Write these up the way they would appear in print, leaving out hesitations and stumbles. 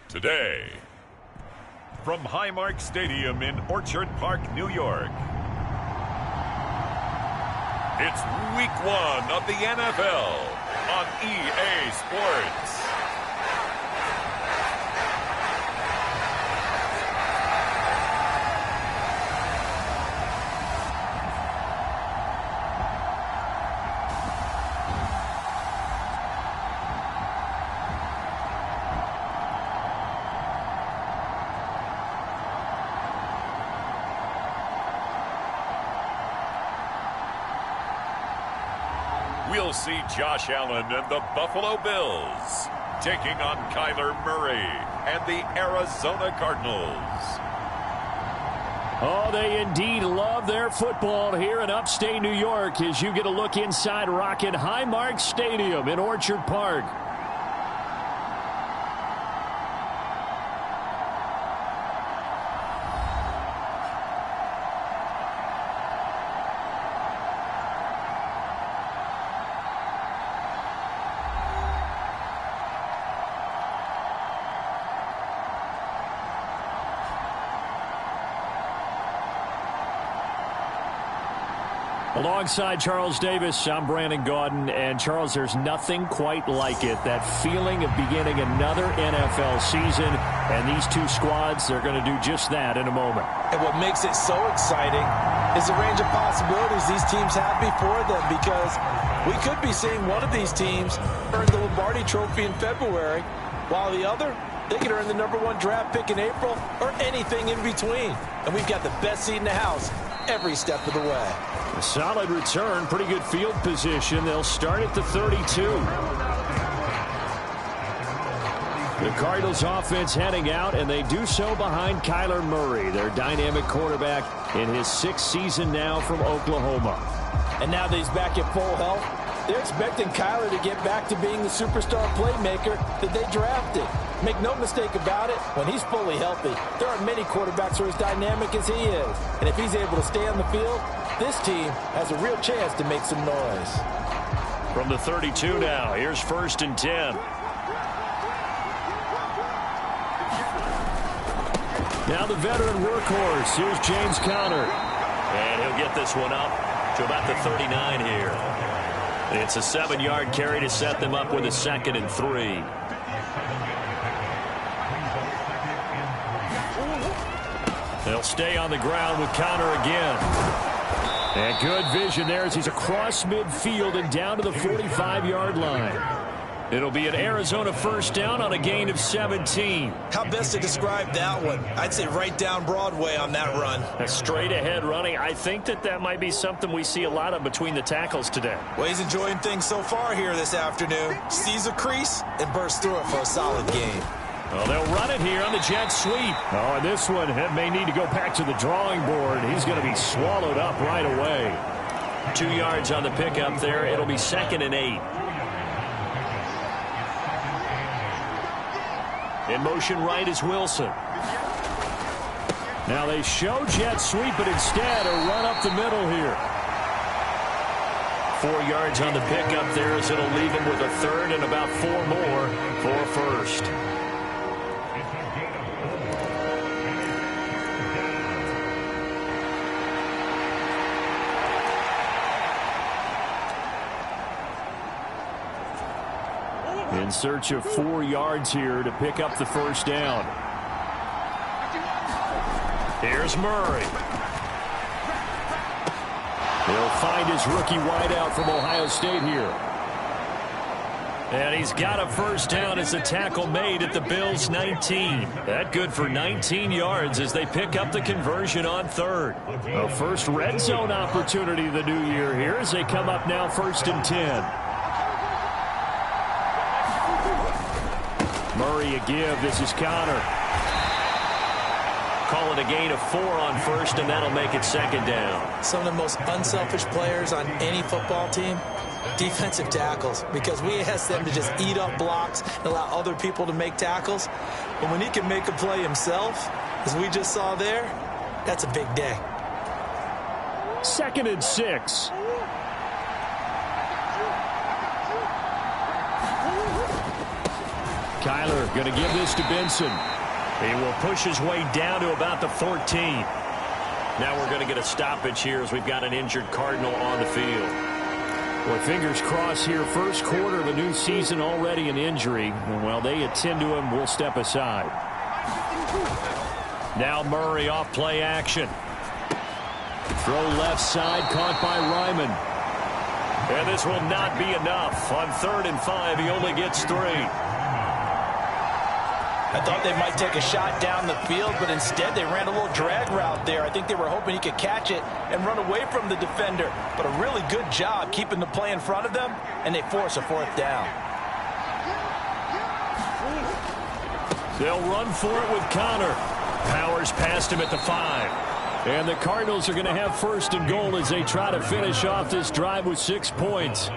Today, from Highmark Stadium in Orchard Park, New York, it's Week 1 of the NFL on EA Sports. We'll see Josh Allen and the Buffalo Bills taking on Kyler Murray and the Arizona Cardinals. Oh, they indeed love their football here in upstate New York as you get a look inside rockin' Highmark Stadium in Orchard Park. Alongside Charles Davis, I'm Brandon Gaudin. And, Charles, there's nothing quite like it. That feeling of beginning another NFL season. And these two squads, they're going to do just that in a moment. And what makes it so exciting is the range of possibilities these teams have before them. Because we could be seeing one of these teams earn the Lombardi Trophy in February, while the other, they could earn the #1 draft pick in April or anything in between. And we've got the best seat in the house every step of the way. A solid return, pretty good field position. They'll start at the 32. The Cardinals offense heading out, and they do so behind Kyler Murray, their dynamic quarterback in his 6th season now from Oklahoma. And now that he's back at full health, they're expecting Kyler to get back to being the superstar playmaker that they drafted. Make no mistake about it, when he's fully healthy, there aren't many quarterbacks who are as dynamic as he is. And if he's able to stay on the field, this team has a real chance to make some noise. From the 32 now, here's 1st and 10. Now the veteran workhorse, here's James Conner. And he'll get this one up to about the 39 here. It's a 7-yard carry to set them up with a 2nd and 3. They'll stay on the ground with Conner again. And good vision there as he's across midfield and down to the 45-yard line. It'll be an Arizona 1st down on a gain of 17. How best to describe that one? I'd say right down Broadway on that run. A straight ahead running. I think that might be something we see a lot of between the tackles today. Well, he's enjoying things so far here this afternoon. Sees a crease and bursts through it for a solid gain. Well, they'll run it here on the jet sweep. Oh, and this one may need to go back to the drawing board. He's going to be swallowed up right away. 2 yards on the pickup there. It'll be 2nd and 8. In motion right is Wilson. Now they show jet sweep, but instead a run up the middle here. 4 yards on the pickup there as it'll leave him with a 3rd and about 4 more for 1st. In search of 4 yards here to pick up the 1st down. Here's Murray. He'll find his rookie wideout from Ohio State here. And he's got a 1st down as a tackle made at the Bills' 19. That good for 19 yards as they pick up the conversion on 3rd. A first red zone opportunity of the new year here as they come up now 1st and 10. Murray a give. This is Conner. Call it a gain of 4 on 1st, and that'll make it 2nd down. Some of the most unselfish players on any football team, defensive tackles, because we ask them to just eat up blocks and allow other people to make tackles. But when he can make a play himself, as we just saw there, that's a big day. 2nd and 6. Kyler going to give this to Benson. He will push his way down to about the 14. Now we're going to get a stoppage here as we've got an injured Cardinal on the field. Well, fingers crossed here. First quarter of a new season, already an injury. And while they attend to him, we'll step aside. Now Murray off play action. Throw left side, caught by Ryman. And this will not be enough. On 3rd and 5, he only gets 3. I thought they might take a shot down the field, but instead they ran a little drag route there. I think they were hoping he could catch it and run away from the defender. But a really good job keeping the play in front of them, and they force a 4th down. They'll run for it with Connor. Powers past him at the 5. And the Cardinals are going to have 1st and goal as they try to finish off this drive with 6 points.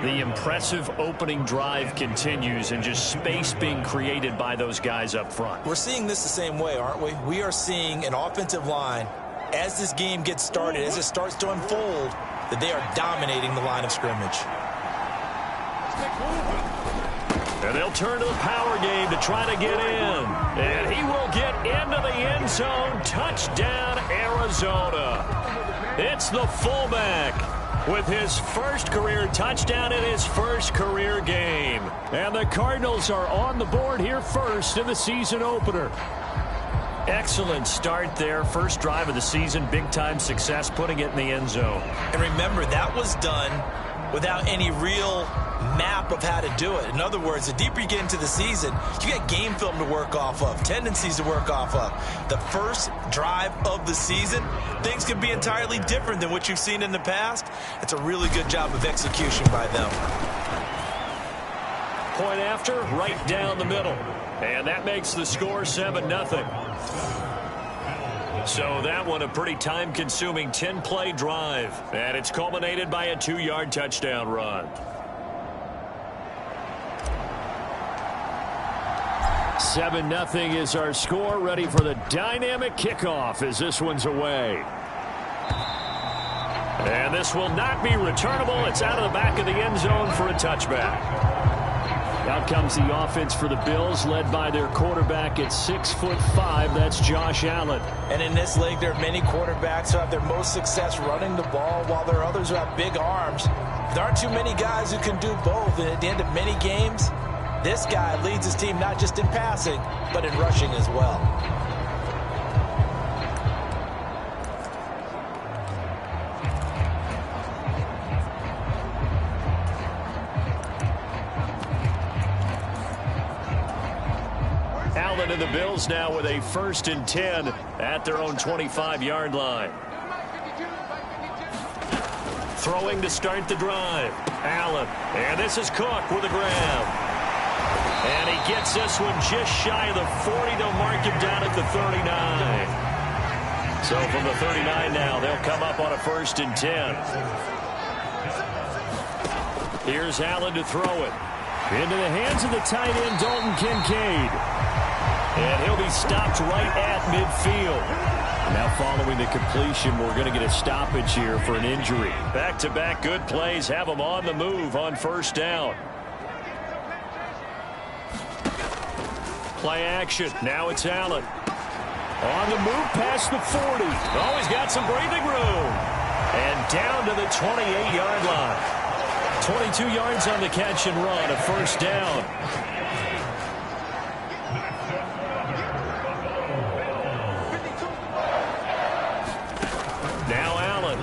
The impressive opening drive continues, and just space being created by those guys up front. We're seeing this the same way, aren't we? We are seeing an offensive line, as this game gets started, as it starts to unfold, that they are dominating the line of scrimmage. And they'll turn to the power game to try to get in. And he will get into the end zone. Touchdown, Arizona. It's the fullback with his first career touchdown in his first career game. And the Cardinals are on the board here first in the season opener. Excellent start there. First drive of the season. Big-time success putting it in the end zone. And remember, that was done without any real map of how to do it. In other words, the deeper you get into the season, you got game film to work off of, tendencies to work off of. The first drive of the season, things can be entirely different than what you've seen in the past. It's a really good job of execution by them. Point after, right down the middle. And that makes the score 7-0. So that one a pretty time-consuming 10-play drive. And it's culminated by a 2-yard touchdown run. 7-0 is our score. Ready for the dynamic kickoff as this one's away. And this will not be returnable. It's out of the back of the end zone for a touchback. Out comes the offense for the Bills, led by their quarterback at 6'5". That's Josh Allen. And in this league, there are many quarterbacks who have their most success running the ball, while there are others who have big arms. There aren't too many guys who can do both. And at the end of many games, this guy leads his team not just in passing, but in rushing as well. Allen and the Bills now with a 1st and 10 at their own 25-yard line. Throwing to start the drive. Allen. And this is Cook with a grab. And he gets this one just shy of the 40. They'll mark him down at the 39. So from the 39 now, they'll come up on a 1st and 10. Here's Allen to throw it. Into the hands of the tight end, Dalton Kincaid. And he'll be stopped right at midfield. Now following the completion, we're going to get a stoppage here for an injury. Back-to-back good plays have them on the move on 1st down. Play action. Now it's Allen. On the move past the 40. Oh, he's got some breathing room. And down to the 28-yard line. 22 yards on the catch and run, a 1st down. Now Allen.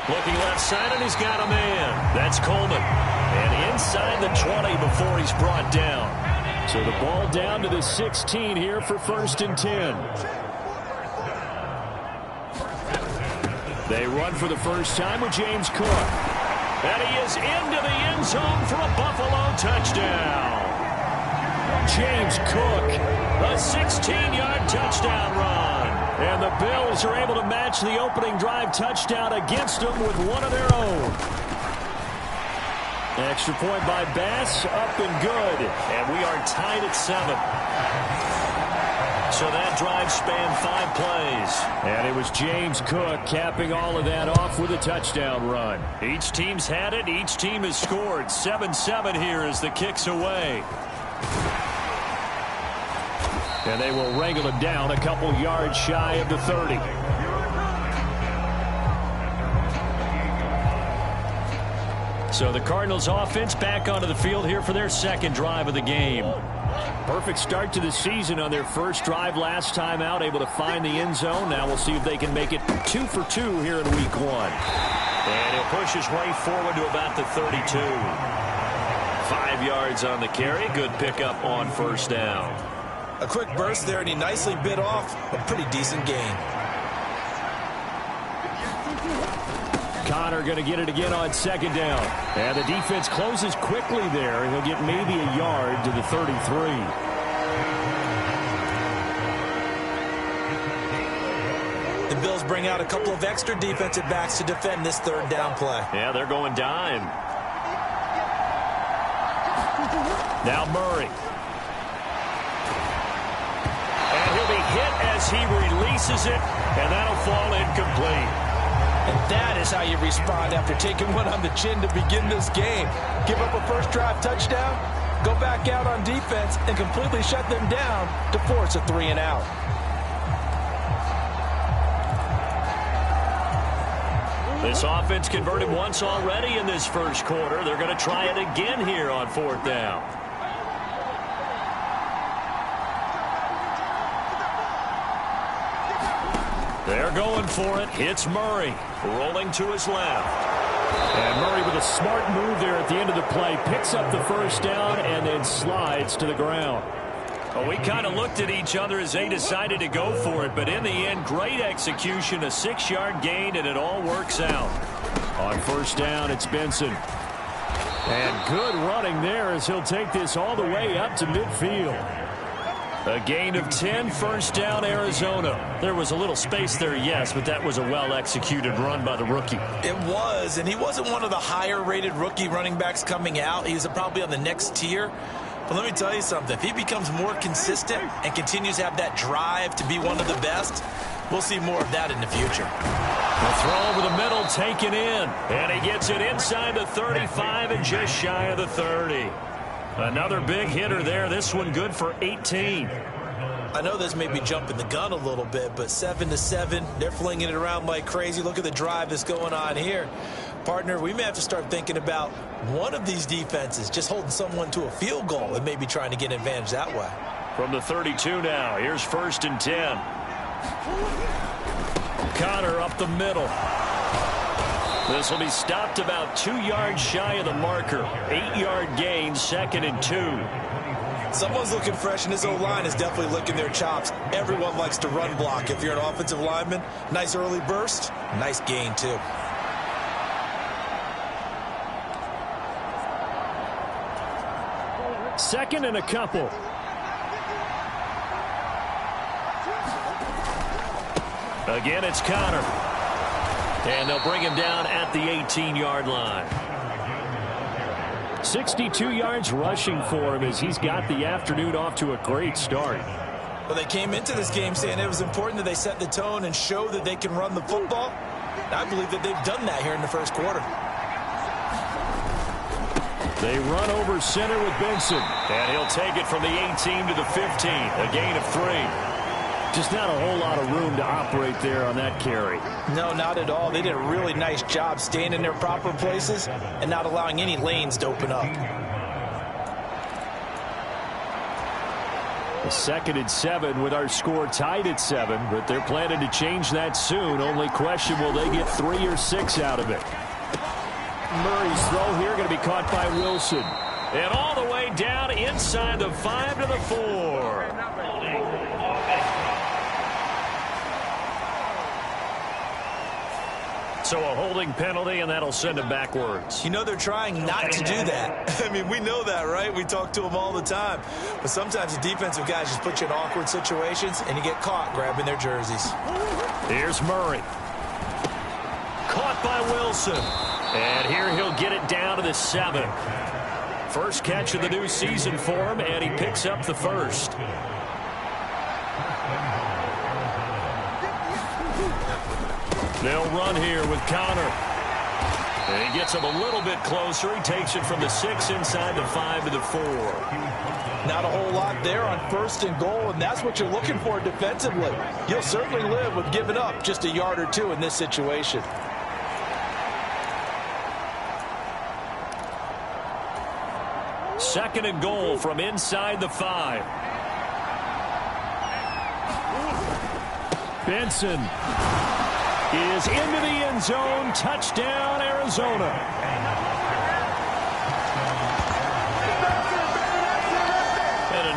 Looking left side, and he's got a man. That's Coleman. And inside the 20 before he's brought down. So the ball down to the 16 here for 1st and 10. They run for the first time with James Cook. And he is into the end zone for a Buffalo touchdown. James Cook, a 16-yard touchdown run. And the Bills are able to match the opening drive touchdown against them with one of their own. Extra point by Bass, up and good. And we are tied at 7. So that drive spanned 5 plays. And it was James Cook capping all of that off with a touchdown run. Each team's had it. Each team has scored. 7-7 here as the kick's away. And they will wrangle him down a couple yards shy of the 30. So the Cardinals offense back onto the field here for their second drive of the game. Perfect start to the season on their first drive last time out, able to find the end zone. Now we'll see if they can make it 2 for 2 here in week 1. And he'll push his way forward to about the 32. 5 yards on the carry. Good pickup on first down. A quick burst there, and he nicely bit off a pretty decent gain. Connor going to get it again on second down. And the defense closes quickly there. He'll get maybe a yard to the 33. The Bills bring out a couple of extra defensive backs to defend this third down play. Yeah, they're going dime. Now Murray. And he'll be hit as he releases it, and that'll fall incomplete. And that is how you respond after taking one on the chin to begin this game. Give up a first drive touchdown, go back out on defense, and completely shut them down to force a 3-and-out. This offense converted once already in this first quarter. They're going to try it again here on fourth down. They're going for it. It's Murray rolling to his left. And Murray with a smart move there at the end of the play. Picks up the first down and then slides to the ground. Well, we kind of looked at each other as they decided to go for it. But in the end, great execution, a 6-yard gain, and it all works out. On first down, it's Benson. And good running there as he'll take this all the way up to midfield. A gain of 10, first down, Arizona. There was a little space there, yes, but that was a well-executed run by the rookie. It was, and he wasn't one of the higher-rated rookie running backs coming out. He's probably on the next tier. But let me tell you something. If he becomes more consistent and continues to have that drive to be one of the best, we'll see more of that in the future. The throw over the middle taken in, and he gets it inside the 35 and just shy of the 30. Another big hitter there. This one good for 18. I know this may be jumping the gun a little bit, but 7-7, they're flinging it around like crazy. Look at the drive that's going on here. Partner, we may have to start thinking about one of these defenses just holding someone to a field goal and maybe trying to get an advantage that way. From the 32 now, here's 1st and 10. Connor up the middle. This will be stopped about 2 yards shy of the marker. 8-yard gain, 2nd and 2. Someone's looking fresh, and his O-line is definitely licking their chops. Everyone likes to run block. If you're an offensive lineman, nice early burst, nice gain too. Second and a couple. Again, it's Connor. And they'll bring him down at the 18-yard line. 62 yards rushing for him as he's got the afternoon off to a great start. Well, they came into this game saying it was important that they set the tone and show that they can run the football. I believe that they've done that here in the first quarter. They run over center with Benson. And he'll take it from the 18 to the 15. A gain of 3. Just not a whole lot of room to operate there on that carry. No, not at all. They did a really nice job staying in their proper places and not allowing any lanes to open up. A 2nd and 7 with our score tied at 7, but they're planning to change that soon. Only question, will they get 3 or 6 out of it? Murray's throw here going to be caught by Wilson. And all the way down inside the 5 to the 4. So a holding penalty, and that'll send him backwards. You know, they're trying not to do that. I mean, we know that, right? We talk to them all the time. But sometimes the defensive guys just put you in awkward situations, and you get caught grabbing their jerseys. Here's Murray. Caught by Wilson. And here he'll get it down to the 7. First catch of the new season for him, and he picks up the first. They'll run here with Connor. And he gets him a little bit closer. He takes it from the 6 inside the 5 to the 4. Not a whole lot there on 1st and goal, and that's what you're looking for defensively. You'll certainly live with giving up just a yard or 2 in this situation. Second and goal from inside the 5. Benson is into the end zone. Touchdown, Arizona.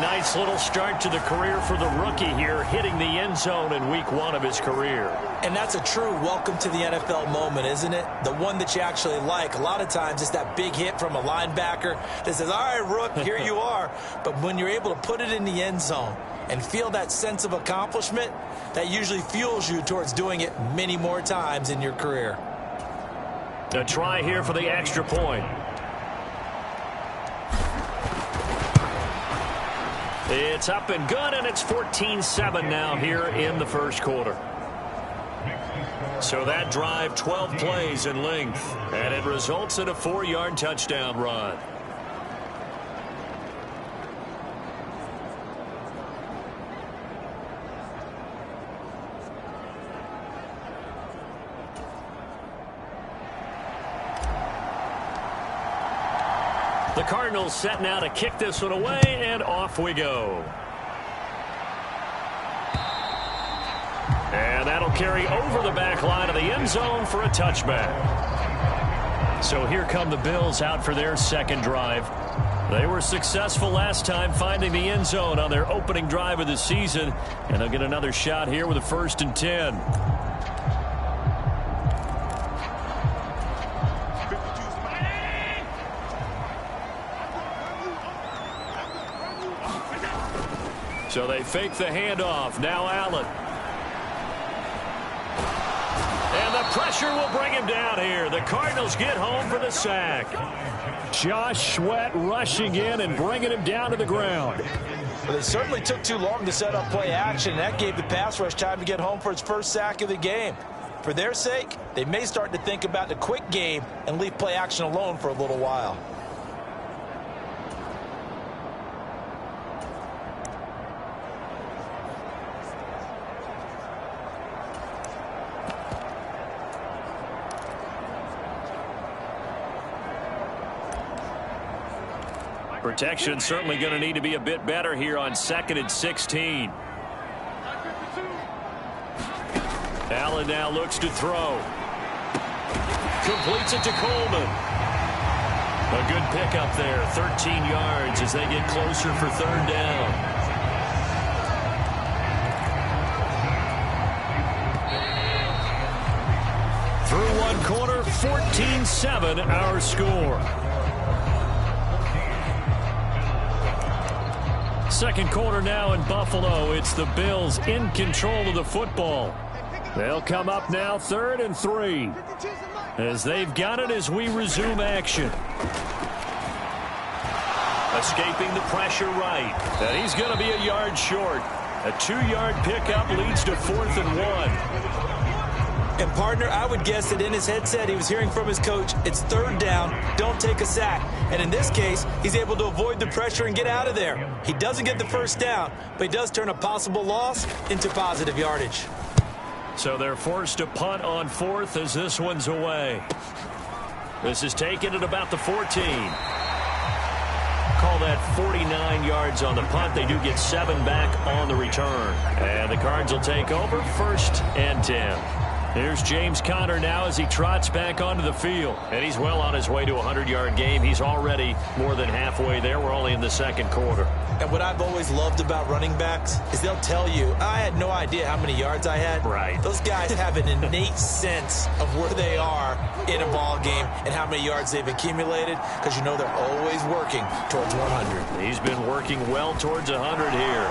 Nice little start to the career for the rookie here, hitting the end zone in week 1 of his career. And that's a true welcome to the NFL moment, isn't it? The one that you actually like. A lot of times it's that big hit from a linebacker that says, all right, Rook, here you are. But when you're able to put it in the end zone and feel that sense of accomplishment, that usually fuels you towards doing it many more times in your career. A try here for the extra point. It's up and good, and it's 14-7 now here in the first quarter. So that drive, 12 plays in length, and it results in a 4-yard touchdown run. The Cardinals set now to kick this one away, and off we go. And that'll carry over the back line of the end zone for a touchback. So here come the Bills out for their second drive. They were successful last time finding the end zone on their opening drive of the season, and they'll get another shot here with a 1st and 10. So they fake the handoff. Now Allen. And the pressure will bring him down here. The Cardinals get home for the sack. Josh Sweat rushing in and bringing him down to the ground. Well, they certainly took too long to set up play action. That gave the pass rush time to get home for its first sack of the game. For their sake, they may start to think about the quick game and leave play action alone for a little while. Protection certainly going to need to be a bit better here on 2nd and 16. Allen now looks to throw. Completes it to Coleman. A good pickup there. 13 yards as they get closer for 3rd down. Through 1 quarter, 14-7 our score. Second quarter now in Buffalo. It's the Bills in control of the football. They'll come up now 3rd and 3. As they've got it as we resume action. Escaping the pressure right. And he's going to be a yard short. A 2-yard pickup leads to 4th and 1. And, partner, I would guess that in his headset he was hearing from his coach, it's 3rd down, don't take a sack. And in this case, he's able to avoid the pressure and get out of there. He doesn't get the 1st down, but he does turn a possible loss into positive yardage. So they're forced to punt on 4th as this one's away. This is taken at about the 14. Call that 49 yards on the punt. They do get 7 back on the return. And the Cards will take over 1st and 10. Here's James Conner now as he trots back onto the field. And he's well on his way to a 100-yard game. He's already more than halfway there. We're only in the second quarter. And what I've always loved about running backs is they'll tell you, I had no idea how many yards I had. Right. Those guys have an innate sense of where they are in a ball game and how many yards they've accumulated, because you know they're always working towards 100. He's been working well towards 100 here.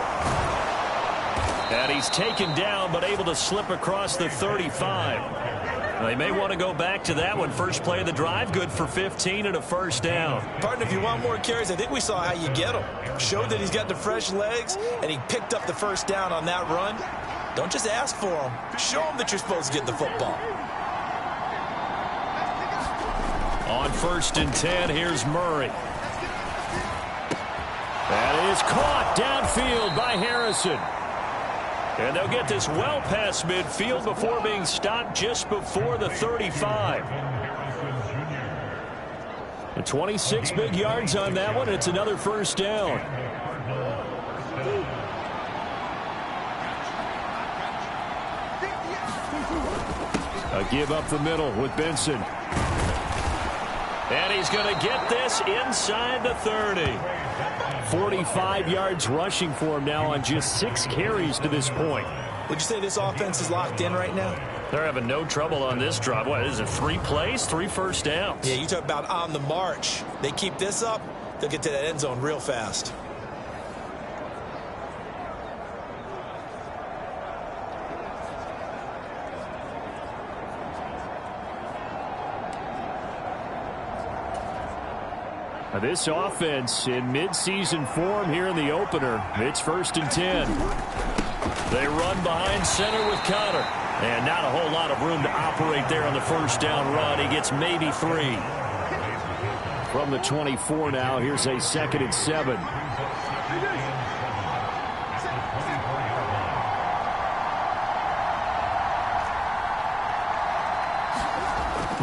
And he's taken down, but able to slip across the 35. They may want to go back to that one. First play of the drive, good for 15 and a 1st down. Partner, if you want more carries, I think we saw how you get him. Showed that he's got the fresh legs, and he picked up the 1st down on that run. Don't just ask for them. Show them that you're supposed to get the football. On 1st and 10, here's Murray. That is caught downfield by Harrison. And they'll get this well past midfield before being stopped just before the 35. And 26 big yards on that one. It's another 1st down. A give up the middle with Benson. And he's going to get this inside the 30. 45 yards rushing for him now on just 6 carries to this point. Would you say this offense is locked in right now? They're having no trouble on this drive. What is it, 3 plays, 3 first downs? Yeah, you talk about on the march. They keep this up, they'll get to that end zone real fast. This offense in midseason form here in the opener. It's 1st and 10. They run behind center with Connor. And not a whole lot of room to operate there on the 1st down run. He gets maybe 3. From the 24 now, here's a 2nd and 7.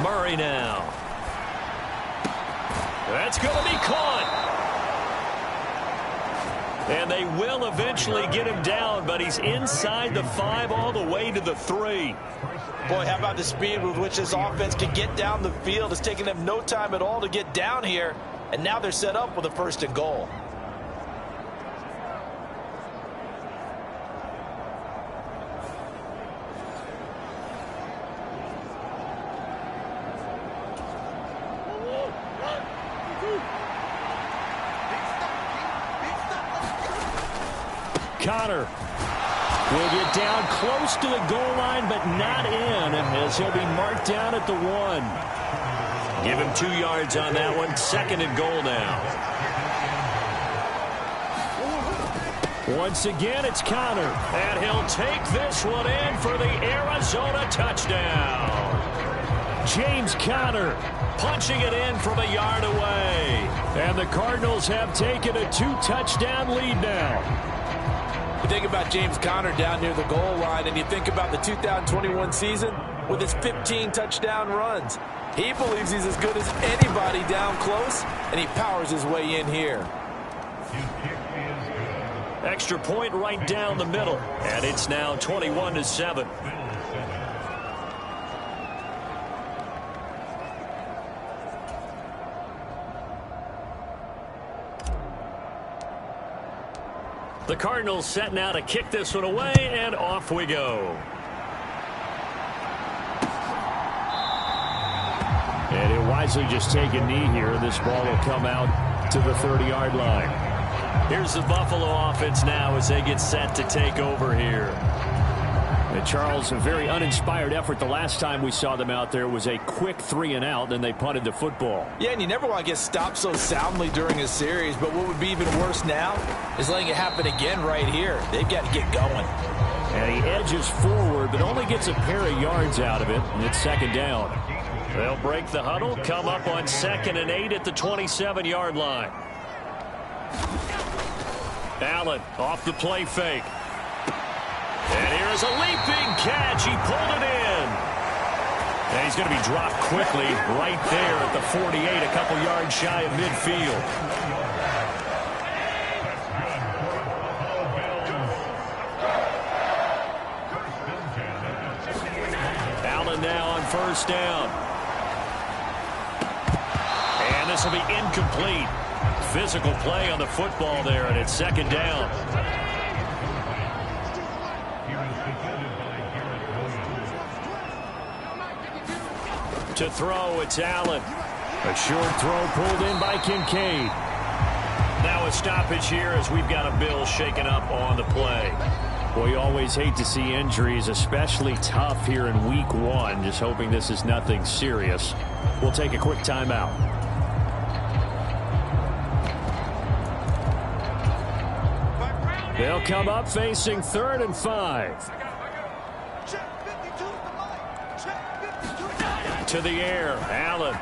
Murray now. That's going to be caught. And they will eventually get him down, but he's inside the 5 all the way to the 3. Boy, how about the speed with which this offense can get down the field? It's taken them no time at all to get down here, and now they're set up with a 1st and goal. Connor will get down close to the goal line, but not in, as he'll be marked down at the 1. Give him 2 yards on that one. 2nd and goal now. Once again, it's Connor, and he'll take this one in for the Arizona touchdown. James Conner punching it in from a yard away. And the Cardinals have taken a 2-touchdown lead now. You think about James Conner down near the goal line, and you think about the 2021 season with his 15 touchdown runs. He believes he's as good as anybody down close, and he powers his way in here. Extra point right down the middle, and it's now 21-7. The Cardinals set now to kick this one away, and off we go. And he'll wisely just take a knee here. This ball will come out to the 30-yard line. Here's the Buffalo offense now as they get set to take over here. And Charles, a very uninspired effort. The last time we saw them out there was a quick 3-and-out, then they punted the football. Yeah, and you never want to get stopped so soundly during a series, but what would be even worse now is letting it happen again right here. They've got to get going. And he edges forward, but only gets a pair of yards out of it, and it's 2nd down. They'll break the huddle, come up on 2nd and 8 at the 27-yard line. Allen off the play fake. And here's a leaping catch. He pulled it in. And he's going to be dropped quickly right there at the 48, a couple yards shy of midfield. Allen now on 1st down. And this will be incomplete. Physical play on the football there, and it's 2nd down. To throw, it's Allen. A short throw pulled in by Kincaid. Now a stoppage here as we've got a Bill shaken up on the play. Well, you always hate to see injuries, especially tough here in week 1. Just hoping this is nothing serious. We'll take a quick timeout. They'll come up facing 3rd and 5. to the air. Allen.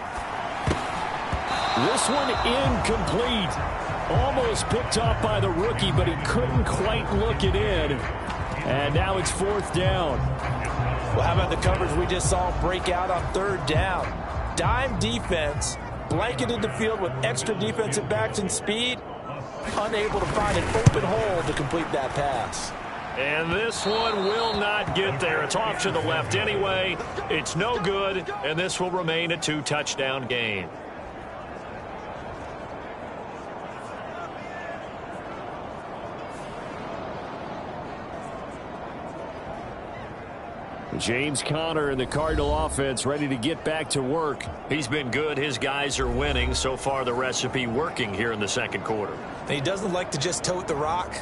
This one incomplete. Almost picked off by the rookie, but he couldn't quite look it in. And now it's 4th down. Well, how about the coverage we just saw break out on 3rd down? Dime defense, blanketed the field with extra defensive backs and speed, unable to find an open hole to complete that pass. And this one will not get there. It's off to the left anyway. It's no good, and this will remain a 2-touchdown game. James Conner and the Cardinal offense ready to get back to work. He's been good. His guys are winning. So far, the recipe working here in the 2nd quarter. He doesn't like to just tote the rock.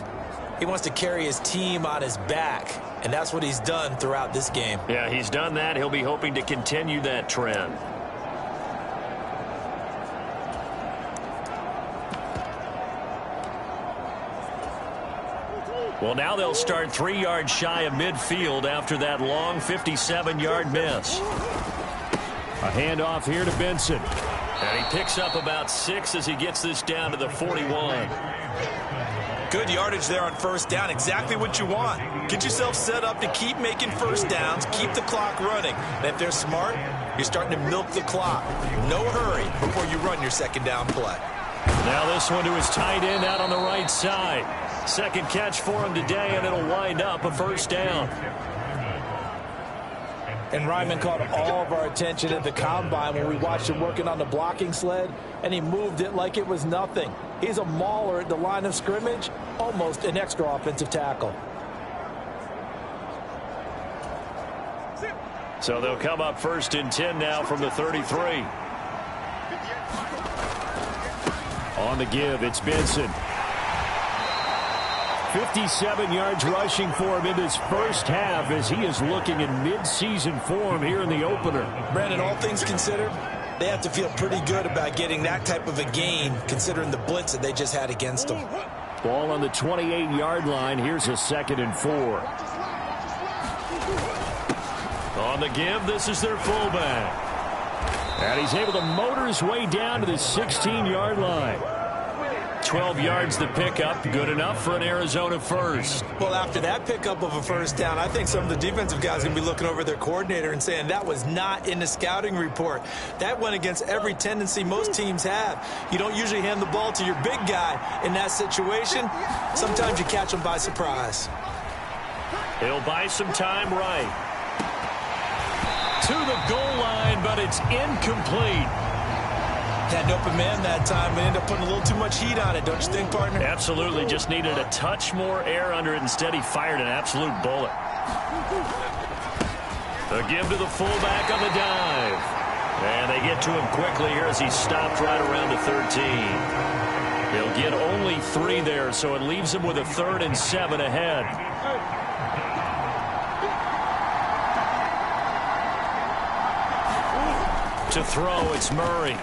He wants to carry his team on his back, and that's what he's done throughout this game. Yeah, he's done that. He'll be hoping to continue that trend. Well, now they'll start 3 yards shy of midfield after that long 57-yard miss. A handoff here to Benson. And he picks up about 6 as he gets this down to the 41. Good yardage there on 1st down. Exactly what you want. Get yourself set up to keep making 1st downs, keep the clock running. And if they're smart, you're starting to milk the clock. No hurry before you run your 2nd down play. Now this one to his tight end out on the right side. 2nd catch for him today, and it'll wind up a 1st down. And Ryman caught all of our attention at the combine when we watched him working on the blocking sled, and he moved it like it was nothing. He's a mauler at the line of scrimmage, almost an extra offensive tackle. So they'll come up 1st and 10 now from the 33. On the give, it's Benson. 57 yards rushing for him in this 1st half as he is looking in mid-season form here in the opener. Brandon, all things considered, they have to feel pretty good about getting that type of a gain considering the blitz that they just had against them. Ball on the 28-yard line. Here's a 2nd and 4. On the give, this is their fullback. And he's able to motor his way down to the 16-yard line. 12 yards the pickup, good enough for an Arizona 1st. Well, after that pickup of a 1st down, I think some of the defensive guys are going to be looking over their coordinator and saying that was not in the scouting report. That went against every tendency most teams have. You don't usually hand the ball to your big guy in that situation. Sometimes you catch them by surprise. He'll buy some time right. To the goal line, but it's incomplete. Had an open man that time and ended up putting a little too much heat on it, don't you think, partner? Absolutely. Just needed a touch more air under it. Instead, he fired an absolute bullet. A give to the fullback on the dive. And they get to him quickly here as he stopped right around the 13. They'll get only 3 there, so it leaves him with a 3rd and 7 ahead. To throw, it's Murray.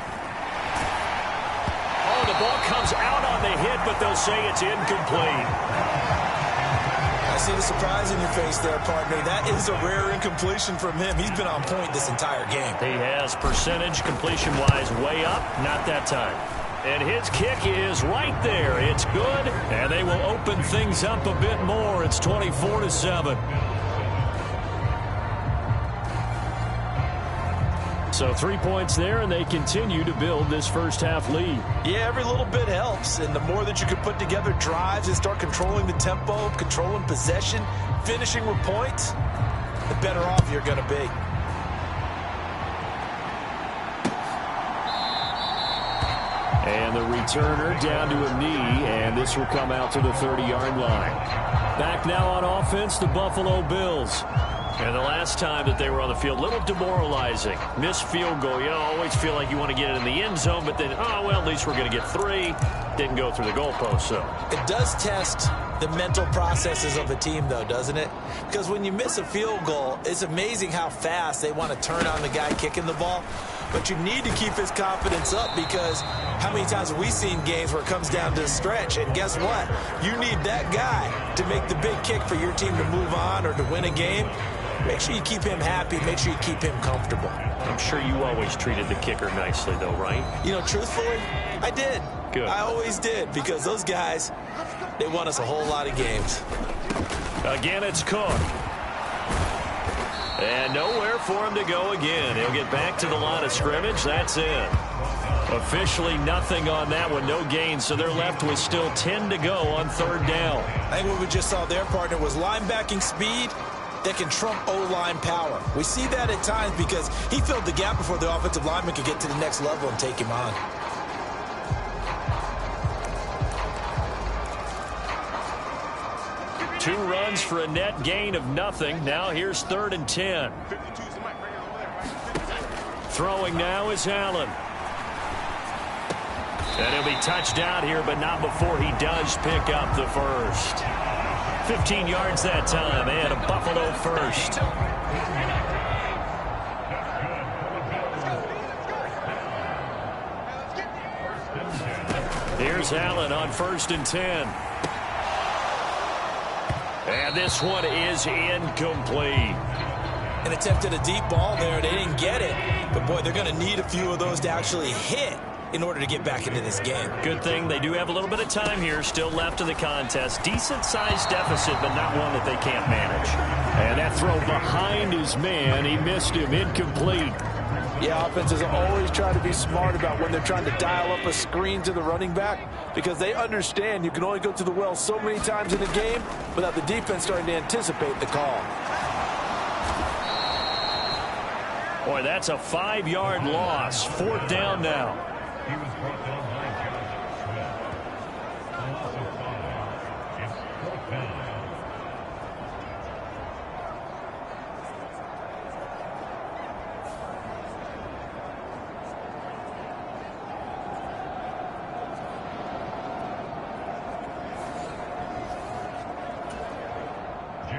Oh, the ball comes out on the hit, but they'll say it's incomplete. I see the surprise in your face there, partner. That is a rare incompletion from him. He's been on point this entire game. He has percentage completion-wise way up, not that time. And his kick is right there. It's good, and they will open things up a bit more. It's 24-7. So 3 points there, and they continue to build this 1st half lead. Yeah, every little bit helps, and the more that you can put together drives and start controlling the tempo, controlling possession, finishing with points, the better off you're going to be. And the returner down to a knee, and this will come out to the 30-yard line. Back now on offense, the Buffalo Bills. And the last time that they were on the field, a little demoralizing. Missed field goal. You always feel like you want to get it in the end zone, but then, oh, well, at least we're going to get 3. Didn't go through the goalpost, so. It does test the mental processes of a team, though, doesn't it? Because when you miss a field goal, it's amazing how fast they want to turn on the guy kicking the ball. But you need to keep his confidence up because how many times have we seen games where it comes down to a stretch? And guess what? You need that guy to make the big kick for your team to move on or to win a game. Make sure you keep him happy. Make sure you keep him comfortable. I'm sure you always treated the kicker nicely, though, right? You know, truthfully, I did. Good. I always did, because those guys, they won us a whole lot of games. Again, it's Cook. And nowhere for him to go again. He'll get back to the line of scrimmage. That's it. Officially nothing on that one. No gain, so they're left with still 10 to go on third down. I think what we just saw their partner was linebacking speed that can trump O-line power. We see that at times because he filled the gap before the offensive lineman could get to the next level and take him on. Two runs for a net gain of nothing. Now here's 3rd and 10. Throwing now is Allen. And he'll be touched down here, but not before he does pick up the first. 15 yards that time, and a Buffalo first. Here's Allen on 1st and 10. And this one is incomplete. An attempt at a deep ball there. They didn't get it. But, boy, they're going to need a few of those to actually hit in order to get back into this game. Good thing they do have a little bit of time here still left in the contest. Decent-sized deficit, but not one that they can't manage. And that throw behind his man, he missed him, incomplete. Yeah, offenses always try to be smart about when they're trying to dial up a screen to the running back, because they understand you can only go to the well so many times in a game without the defense starting to anticipate the call. Boy, that's a 5-yard loss. 4th down now.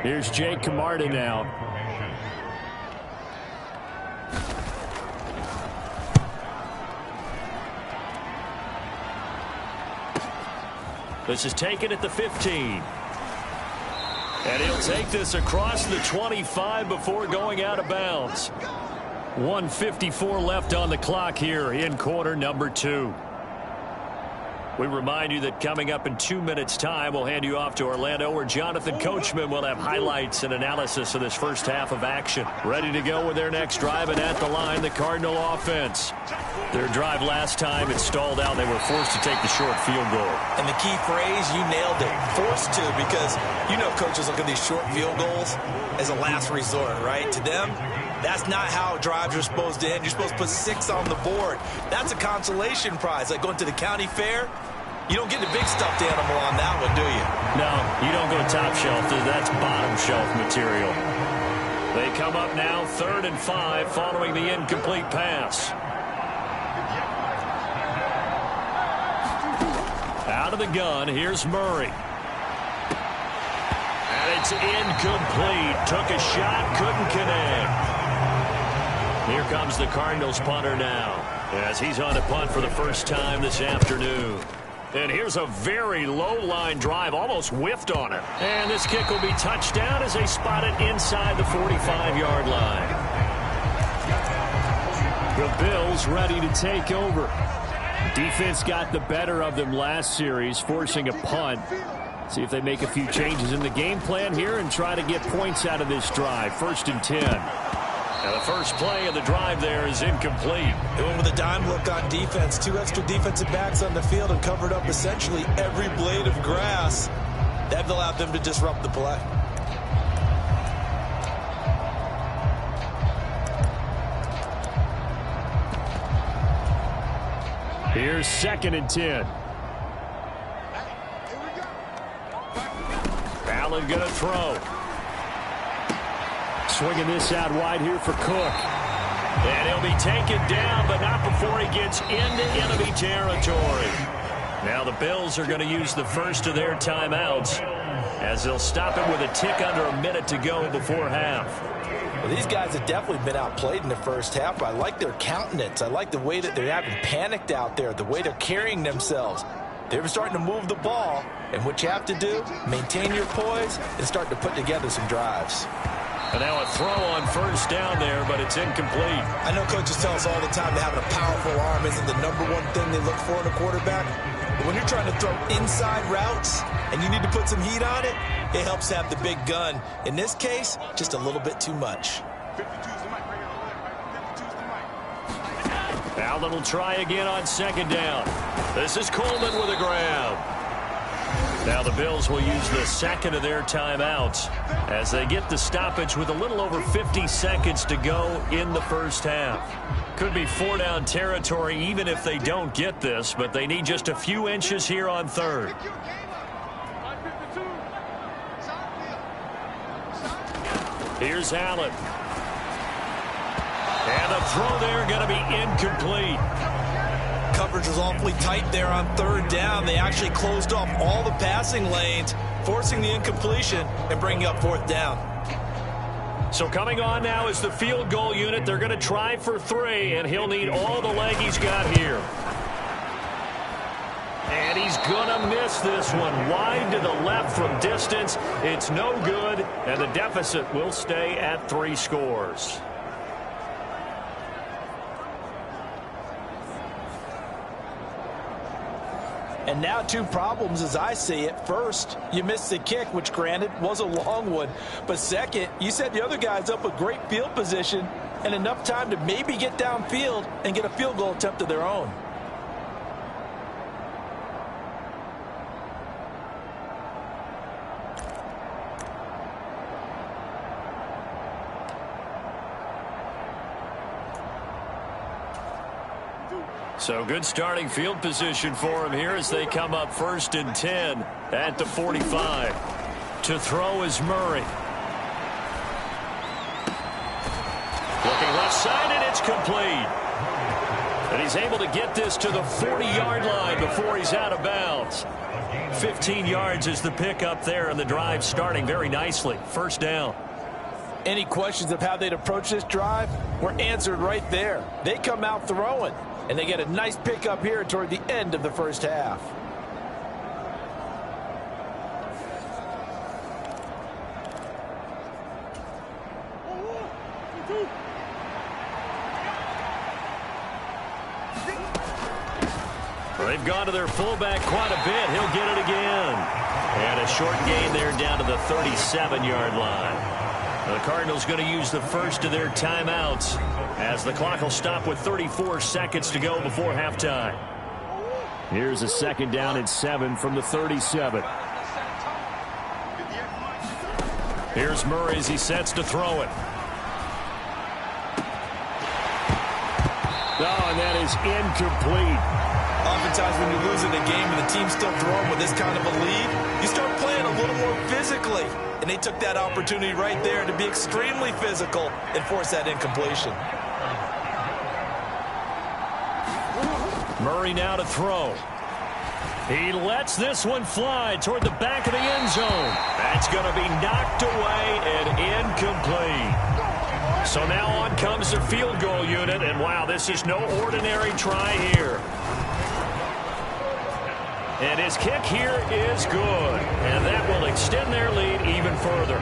Here's Jake Camarda now. This is taken at the 15. And he'll take this across the 25 before going out of bounds. 1:54 left on the clock here in quarter number 2. We remind you that coming up in 2 minutes' time, we'll hand you off to Orlando, where Jonathan Coachman will have highlights and analysis of this first half of action. Ready to go with their next drive, and at the line, the Cardinal offense. Their drive last time, it stalled out. They were forced to take the short field goal. And the key phrase, you nailed it. Forced to, because you know coaches look at these short field goals as a last resort, right? To them, that's not how drives are supposed to end. You're supposed to put 6 on the board. That's a consolation prize. Like going to the county fair, you don't get the big stuffed animal on that one, do you? No, you don't go top shelf. That's bottom shelf material. They come up now 3rd and 5 following the incomplete pass. Out of the gun, here's Murray. And it's incomplete. Took a shot, couldn't connect. Here comes the Cardinals punter now, as he's on the punt for the first time this afternoon. And here's a very low-line drive, almost whiffed on it. And this kick will be touched down as they spot it inside the 45-yard line. The Bills ready to take over. Defense got the better of them last series, forcing a punt. See if they make a few changes in the game plan here and try to get points out of this drive. 1st and 10. Now the first play of the drive there is incomplete. They went with a dime look on defense. 2 extra defensive backs on the field and covered up essentially every blade of grass. That allowed them to disrupt the play. Here's 2nd and 10. Allen gonna throw. Swinging this out wide here for Cook. And he'll be taken down, but not before he gets into enemy territory. Now the Bills are going to use the first of their timeouts, as they'll stop it with a tick under a minute to go before half. Well, these guys have definitely been outplayed in the first half. I like their countenance. I like the way that they haven't panicked out there, the way they're carrying themselves. They're starting to move the ball, and what you have to do, maintain your poise and start to put together some drives. And now a throw on first down there, but it's incomplete. I know coaches tell us all the time that having a powerful arm isn't the #1 thing they look for in a quarterback. But when you're trying to throw inside routes and you need to put some heat on it, it helps have the big gun. In this case, just a little bit too much. Allen will try again on second down. This is Coleman with a grab. Now the Bills will use the second of their timeouts as they get the stoppage with a little over 50 seconds to go in the first half. Could be 4-down territory even if they don't get this, but they need just a few inches here on third. Here's Allen. And the throw there going to be incomplete. Coverage was awfully tight there on third down. They actually closed off all the passing lanes, forcing the incompletion and bringing up fourth down. So coming on now is the field goal unit. They're going to try for 3, and he'll need all the leg he's got here. And he's going to miss this one. Wide to the left from distance. It's no good, and the deficit will stay at 3 scores. And now 2 problems as I see it. First, you missed the kick, which granted was a long one. But second, you set the other guys up with great field position and enough time to maybe get downfield and get a field goal attempt of their own. So good starting field position for him here as they come up 1st and 10 at the 45. To throw is Murray. Looking left side, and it's complete. And he's able to get this to the 40-yard line before he's out of bounds. 15 yards is the pickup there, and the drive starting very nicely. First down. Any questions of how they'd approach this drive were answered right there. They come out throwing. And they get a nice pickup here toward the end of the first half. They've gone to their fullback quite a bit. He'll get it again. And a short gain there down to the 37-yard line. The Cardinals going to use the first of their timeouts as the clock will stop with 34 seconds to go before halftime. Here's a 2nd down and 7 from the 37. Here's Murray as he sets to throw it. Oh, and that is incomplete. Oftentimes when you lose in a game and the team's still throwing with this kind of a lead, you start playing a little more physically. And they took that opportunity right there to be extremely physical and force that incompletion. Murray now to throw. He lets this one fly toward the back of the end zone. That's going to be knocked away and incomplete. So now on comes the field goal unit, and wow, this is no ordinary try here. And his kick here is good, and that will extend their lead even further.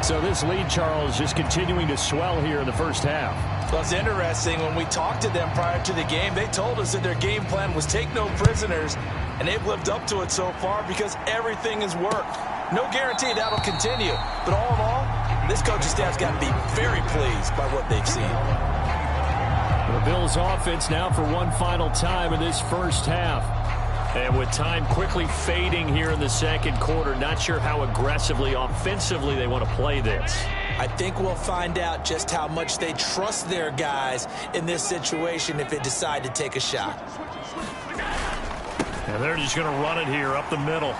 So this lead, Charles, just continuing to swell here in the first half. Well, it's interesting. When we talked to them prior to the game, they told us that their game plan was take no prisoners, and they've lived up to it so far because everything has worked. No guarantee that'll continue, but all in all, this coaching staff's got to be very pleased by what they've seen. The Bills offense now for one final time in this first half. And with time quickly fading here in the second quarter, not sure how aggressively, offensively they want to play this. I think we'll find out just how much they trust their guys in this situation if they decide to take a shot. And they're just going to run it here up the middle.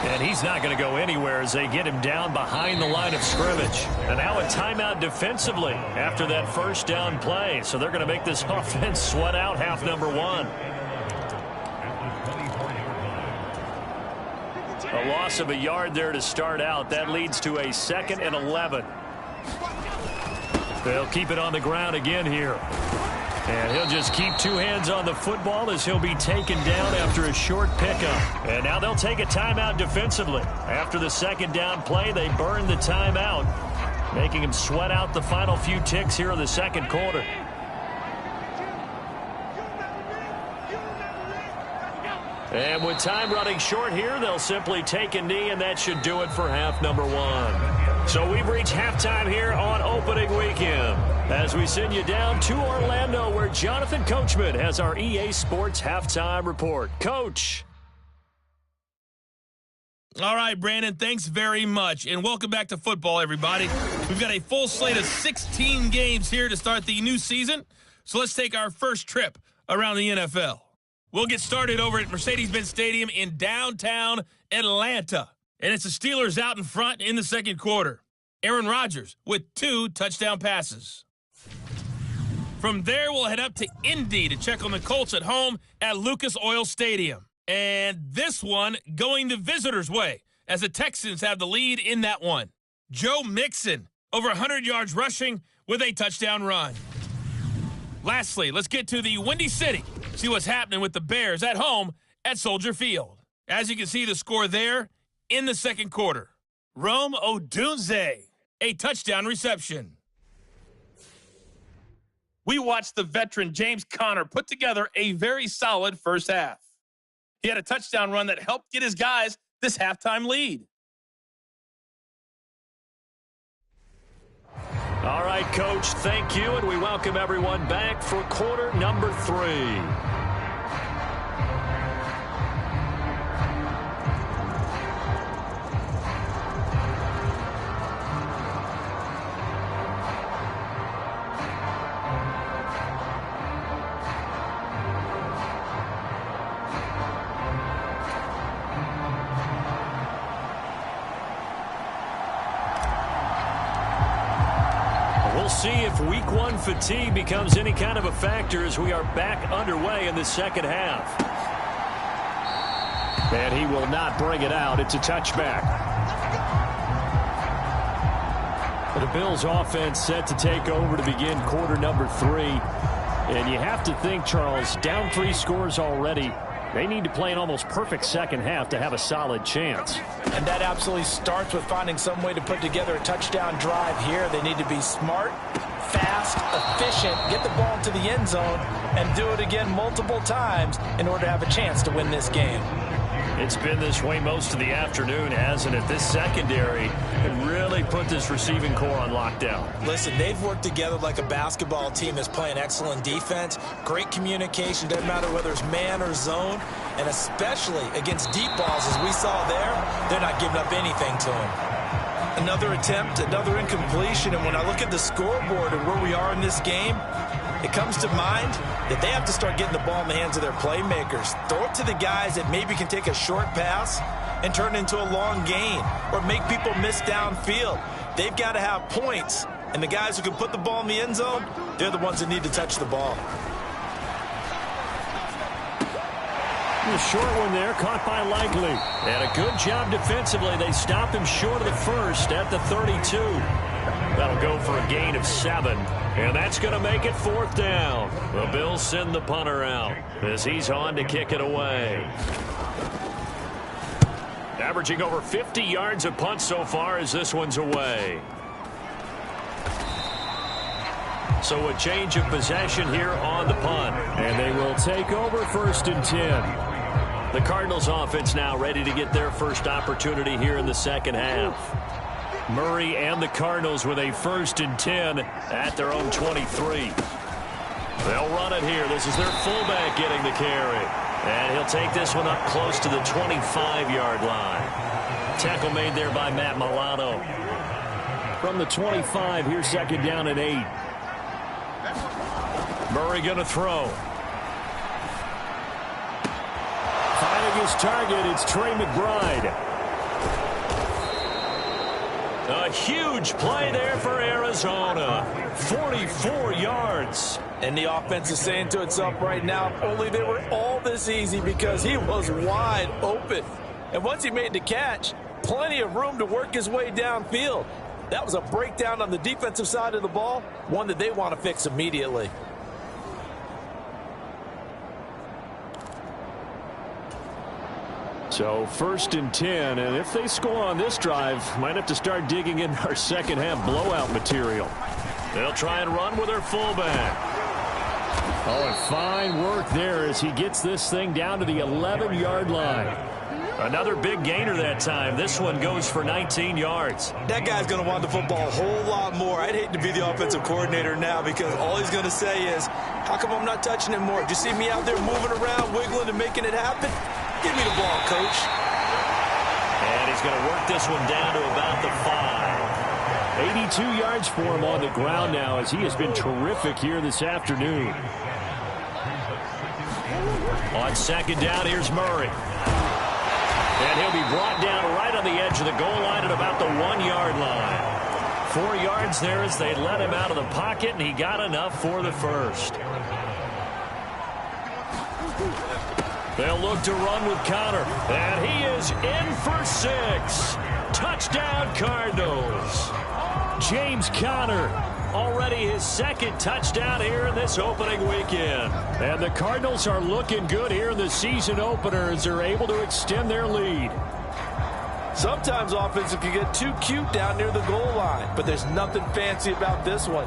And he's not going to go anywhere as they get him down behind the line of scrimmage. And now a timeout defensively after that first down play. So they're going to make this offense sweat out half number one. A loss of a yard there to start out. That leads to a 2nd and 11. They'll keep it on the ground again here. And he'll just keep two hands on the football as he'll be taken down after a short pickup. And now they'll take a timeout defensively. After the second down play, they burn the timeout, making him sweat out the final few ticks here in the second quarter. And with time running short here, they'll simply take a knee, and that should do it for half number one. So we've reached halftime here on opening weekend, as we send you down to Orlando, where Jonathan Coachman has our EA Sports halftime report. Coach. All right, Brandon, thanks very much, and welcome back to football, everybody. We've got a full slate of 16 games here to start the new season, so let's take our first trip around the NFL. We'll get started over at Mercedes-Benz Stadium in downtown Atlanta. And it's the Steelers out in front in the second quarter. Aaron Rodgers with 2 touchdown passes. From there, we'll head up to Indy to check on the Colts at home at Lucas Oil Stadium. And this one going the visitors' way, as the Texans have the lead in that one. Joe Mixon, over 100 yards rushing with a touchdown run. Lastly, let's get to the Windy City. See what's happening with the Bears at home at Soldier Field. As you can see, the score there in the second quarter. Rome Odunze, a touchdown reception. We watched the veteran James Conner put together a very solid first half. He had a touchdown run that helped get his guys this halftime lead. All right, Coach, thank you, and we welcome everyone back for quarter number 3. We'll see if week 1 fatigue becomes any kind of a factor as we are back underway in the second half. And he will not bring it out. It's a touchback. The Bills offense set to take over to begin quarter number 3. And you have to think, Charles, down 3 scores already. They need to play an almost perfect second half to have a solid chance. And that absolutely starts with finding some way to put together a touchdown drive here. They need to be smart, fast, efficient, get the ball into the end zone, and do it again multiple times in order to have a chance to win this game. It's been this way most of the afternoon, hasn't it? This secondary can really put this receiving core on lockdown. Listen, they've worked together like a basketball team that's playing excellent defense, great communication, doesn't matter whether it's man or zone, and especially against deep balls, as we saw there, they're not giving up anything to them. Another attempt, another incompletion, and when I look at the scoreboard and where we are in this game, it comes to mind that they have to start getting the ball in the hands of their playmakers. Throw it to the guys that maybe can take a short pass and turn it into a long gain or make people miss downfield. They've got to have points, and the guys who can put the ball in the end zone, they're the ones that need to touch the ball. A short one there, caught by Likely. And a good job defensively. They stopped him short of the first at the 32. That'll go for a gain of 7. And that's going to make it 4th down. The Bills send the punter out as he's on to kick it away. Averaging over 50 yards a punt so far as this one's away. So a change of possession here on the punt. And they will take over 1st and 10. The Cardinals offense now ready to get their first opportunity here in the second half. Murray and the Cardinals with a 1st and 10 at their own 23. They'll run it here. This is their fullback getting the carry. And he'll take this one up close to the 25-yard line. Tackle made there by Matt Milano. From the 25, here's 2nd down and 8. Murray going to throw. Finding his target, it's Trey McBride. A huge play there for Arizona. 44 yards. And the offense is saying to itself right now, if only they were all this easy, because he was wide open. And once he made the catch, plenty of room to work his way downfield. That was a breakdown on the defensive side of the ball, one that they want to fix immediately. So 1st and 10, and if they score on this drive, might have to start digging in our second half blowout material. They'll try and run with their fullback. Oh, and fine work there as he gets this thing down to the 11-yard line. Another big gainer that time. This one goes for 19 yards. That guy's going to want the football a whole lot more. I'd hate to be the offensive coordinator now because all he's going to say is, how come I'm not touching it more? Do you see me out there moving around, wiggling, and making it happen? Give me the ball, coach. And he's going to work this one down to about the 5. 82 yards for him on the ground now as he has been terrific here this afternoon. On 2nd down, here's Murray. And he'll be brought down right on the edge of the goal line at about the 1-yard line. 4 yards there as they let him out of the pocket, and he got enough for the first. They'll look to run with Connor. And he is in for 6. Touchdown, Cardinals. James Conner, already his 2nd touchdown here in this opening weekend. And the Cardinals are looking good here in the season opener as they're able to extend their lead. Sometimes offenses can get too cute down near the goal line, but there's nothing fancy about this one.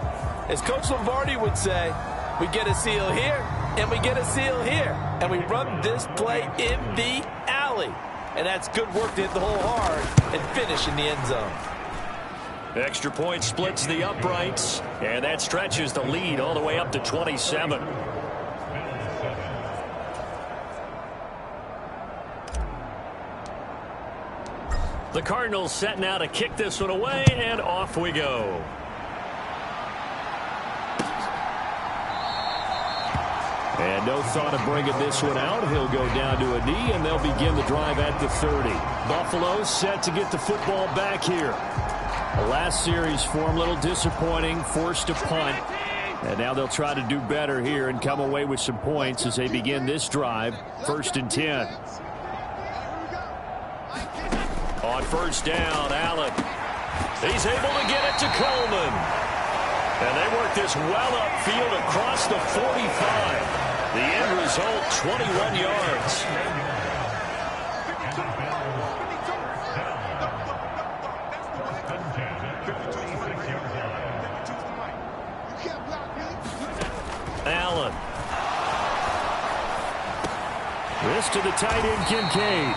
As Coach Lombardi would say, we get a seal here, and we get a seal here, and we run this play in the alley. And that's good work to hit the hole hard and finish in the end zone. Extra point splits the uprights, and that stretches the lead all the way up to 27. The Cardinals set now to kick this one away, and off we go. And no thought of bringing this one out. He'll go down to a knee, and they'll begin the drive at the 30. Buffalo set to get the football back here. The last series for him, a little disappointing, forced a punt. And now they'll try to do better here and come away with some points as they begin this drive, 1st and 10. On 1st down, Allen. He's able to get it to Coleman. And they work this well upfield across the 45. The end result, 21 yards. Allen. This to the tight end, Kincaid.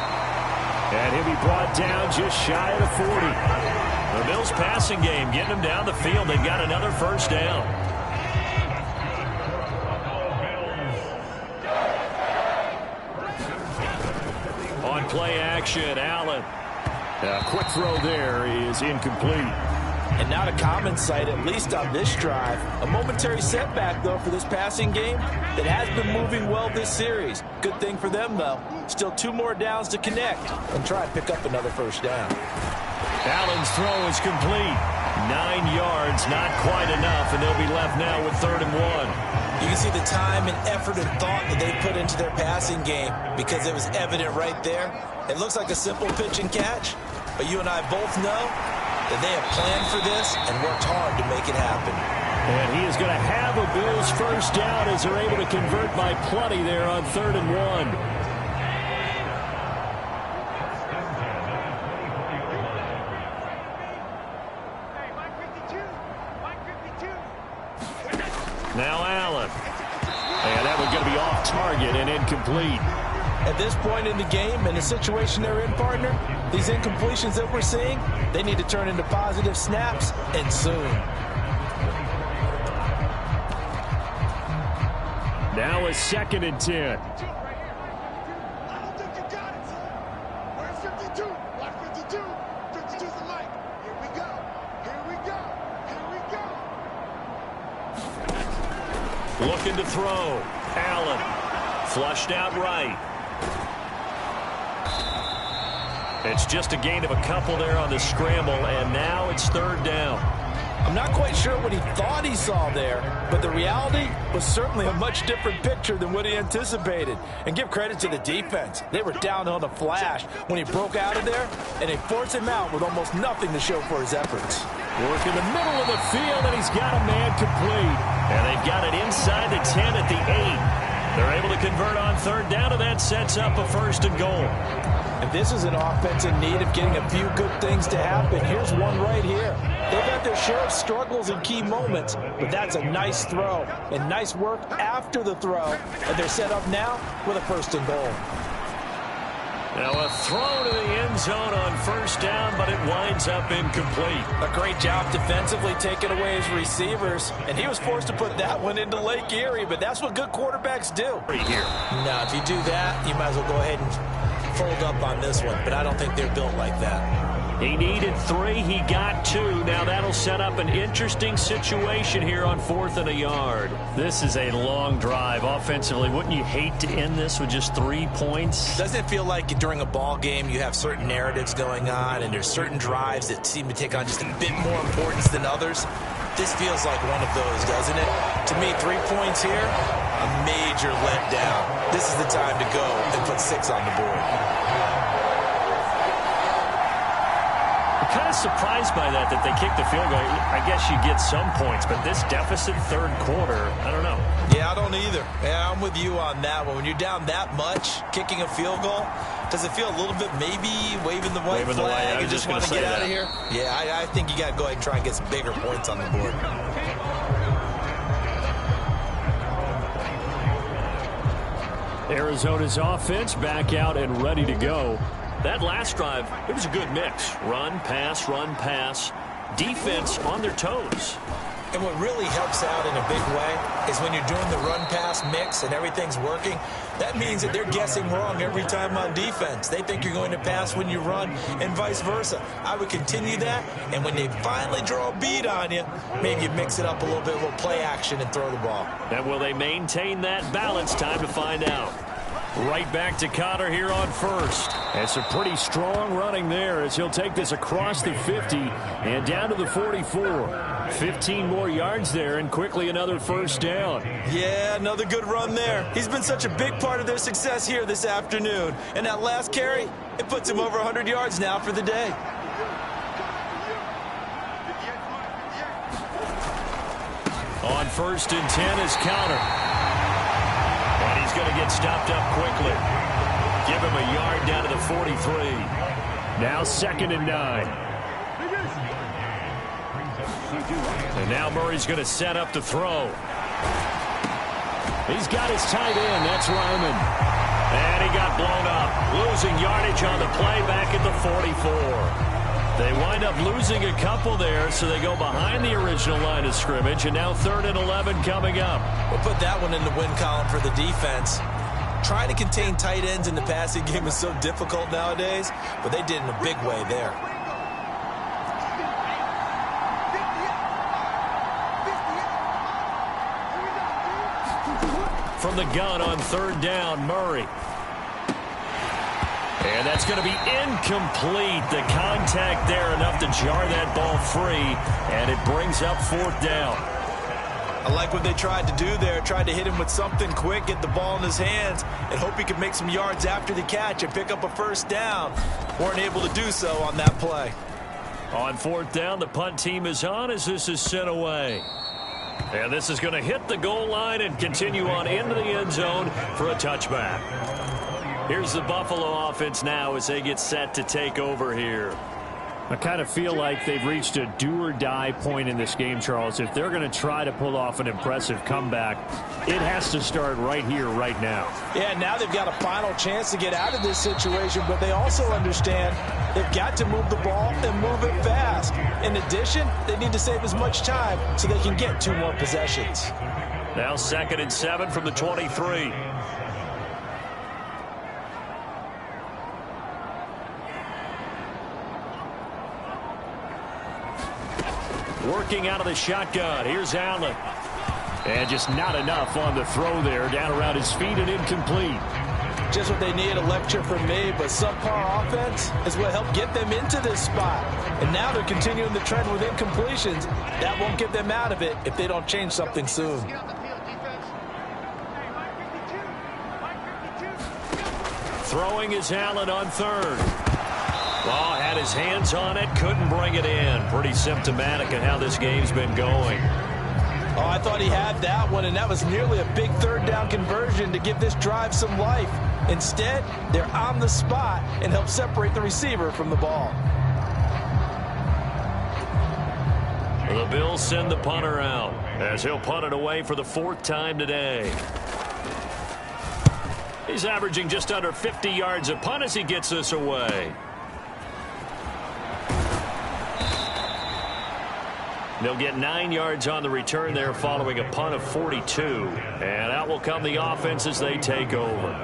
And he'll be brought down just shy of the 40. The Bills passing game getting them down the field. They've got another 1st down. On play action, Allen. A quick throw there is incomplete. And not a common sight, at least on this drive. A momentary setback, though, for this passing game that has been moving well this series. Good thing for them, though. Still 2 more downs to connect and try and pick up another 1st down. Allen's throw is complete. 9 yards, not quite enough, and they'll be left now with 3rd and 1. You can see the time and effort and thought that they put into their passing game because it was evident right there. It looks like a simple pitch and catch, but you and I both know that they have planned for this and worked hard to make it happen. And he is going to have a Bills 1st down as they're able to convert by plenty there on 3rd and 1. Now Allen. And that one's going to be off target and incomplete. At this point in the game, in the situation they're in, partner, these incompletions that we're seeing, they need to turn into positive snaps, and soon. Now a 2nd and 10. Looking to throw. Allen. Flushed out right. It's just a gain of a couple there on the scramble, and now it's 3rd down. I'm not quite sure what he thought he saw there, but the reality was certainly a much different picture than what he anticipated. And give credit to the defense. They were down on the flash when he broke out of there, and they forced him out with almost nothing to show for his efforts. Work in the middle of the field, and he's got a man complete. And they've got it inside the 10 at the 8. They're able to convert on 3rd down, and that sets up a 1st and goal. And this is an offense in need of getting a few good things to happen. Here's one right here. They've had their share of struggles in key moments, but that's a nice throw and nice work after the throw. And they're set up now with a 1st and goal. Now a throw to the end zone on 1st down, but it winds up incomplete. A great job defensively taking away his receivers, and he was forced to put that one into Lake Erie, but that's what good quarterbacks do. Right here. Now, if you do that, you might as well go ahead and fold up on this one, but I don't think they're built like that. He needed 3. He got 2. Now that'll set up an interesting situation here on 4th and a yard. This is a long drive offensively. Wouldn't you hate to end this with just 3 points? Doesn't it feel like during a ball game you have certain narratives going on and there's certain drives that seem to take on just a bit more importance than others? This feels like one of those, doesn't it? To me, 3 points here, a major letdown. This is the time to go and put 6 on the board. Kind of surprised by that they kicked the field goal. I guess you get some points, but this deficit 3rd quarter, I don't know. Yeah, I don't either. Yeah, I'm with you on that one. When you're down that much, kicking a field goal, does it feel a little bit maybe waving the white flag and just want to get out of here? Yeah, I think you got to go ahead and try and get some bigger points on the board. Arizona's offense back out and ready to go. That last drive, it was a good mix. Run, pass, defense on their toes. And what really helps out in a big way is when you're doing the run-pass mix and everything's working, that means that they're guessing wrong every time on defense. They think you're going to pass when you run and vice versa. I would continue that, and when they finally draw a beat on you, maybe you mix it up a little bit, a little play action and throw the ball. And will they maintain that balance? Time to find out. Right back to Connor here on 1st. And some pretty strong running there as he'll take this across the 50 and down to the 44. 15 more yards there and quickly another 1st down. Yeah, another good run there. He's been such a big part of their success here this afternoon. And that last carry, it puts him over 100 yards now for the day. On 1st and 10 is Connor. And he's going to get stopped up quickly. Give him a yard down to the 43. Now 2nd and 9. And now Murray's going to set up the throw. He's got his tight end. That's Ryman. And he got blown up. Losing yardage on the play back at the 44. They wind up losing a couple there, so they go behind the original line of scrimmage, and now 3rd and 11 coming up. We'll put that one in the win column for the defense. Trying to contain tight ends in the passing game is so difficult nowadays, but they did in a big way there. From the gun on 3rd down, Murray. And that's going to be incomplete. The contact there enough to jar that ball free, and it brings up 4th down. I like what they tried to do there. Tried to hit him with something quick, get the ball in his hands, and hope he could make some yards after the catch and pick up a 1st down. Weren't able to do so on that play. On 4th down, the punt team is on as this is sent away. And this is going to hit the goal line and continue on into the end zone for a touchback. Here's the Buffalo offense now as they get set to take over here. I kind of feel like they've reached a do-or-die point in this game, Charles. If they're going to try to pull off an impressive comeback, it has to start right here, right now. Yeah, now they've got a final chance to get out of this situation, but they also understand they've got to move the ball and move it fast. In addition, they need to save as much time so they can get 2 more possessions. Now 2nd and 7 from the 23. Working out of the shotgun. Here's Allen. And just not enough on the throw there. Down around his feet and incomplete. Just what they need, a lecture from me, but subpar offense is what helped get them into this spot. And now they're continuing the trend with incompletions. That won't get them out of it if they don't change something soon. Throwing is Allen on 3rd. Well, had his hands on it, couldn't bring it in. Pretty symptomatic of how this game's been going. Oh, I thought he had that one, and that was nearly a big third down conversion to give this drive some life. Instead, they're on the spot and help separate the receiver from the ball. The Bills send the punter out as he'll punt it away for the 4th time today. He's averaging just under 50 yards a punt as he gets this away. They'll get 9 yards on the return there following a punt of 42. And out will come the offense as they take over.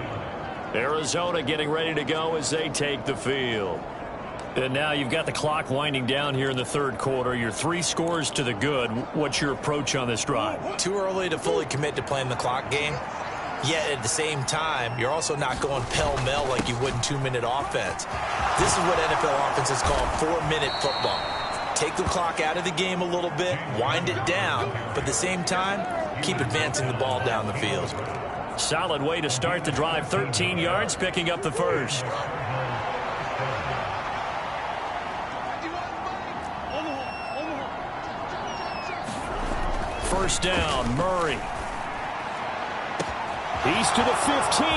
Arizona getting ready to go as they take the field. And now you've got the clock winding down here in the 3rd quarter. You're 3 scores to the good. What's your approach on this drive? Too early to fully commit to playing the clock game. Yet at the same time, you're also not going pell-mell like you would in 2-minute offense. This is what NFL offenses call 4-minute football. Take the clock out of the game a little bit, wind it down, but at the same time, keep advancing the ball down the field. Solid way to start the drive. 13 yards, picking up the first. First down, Murray. He's to the 15.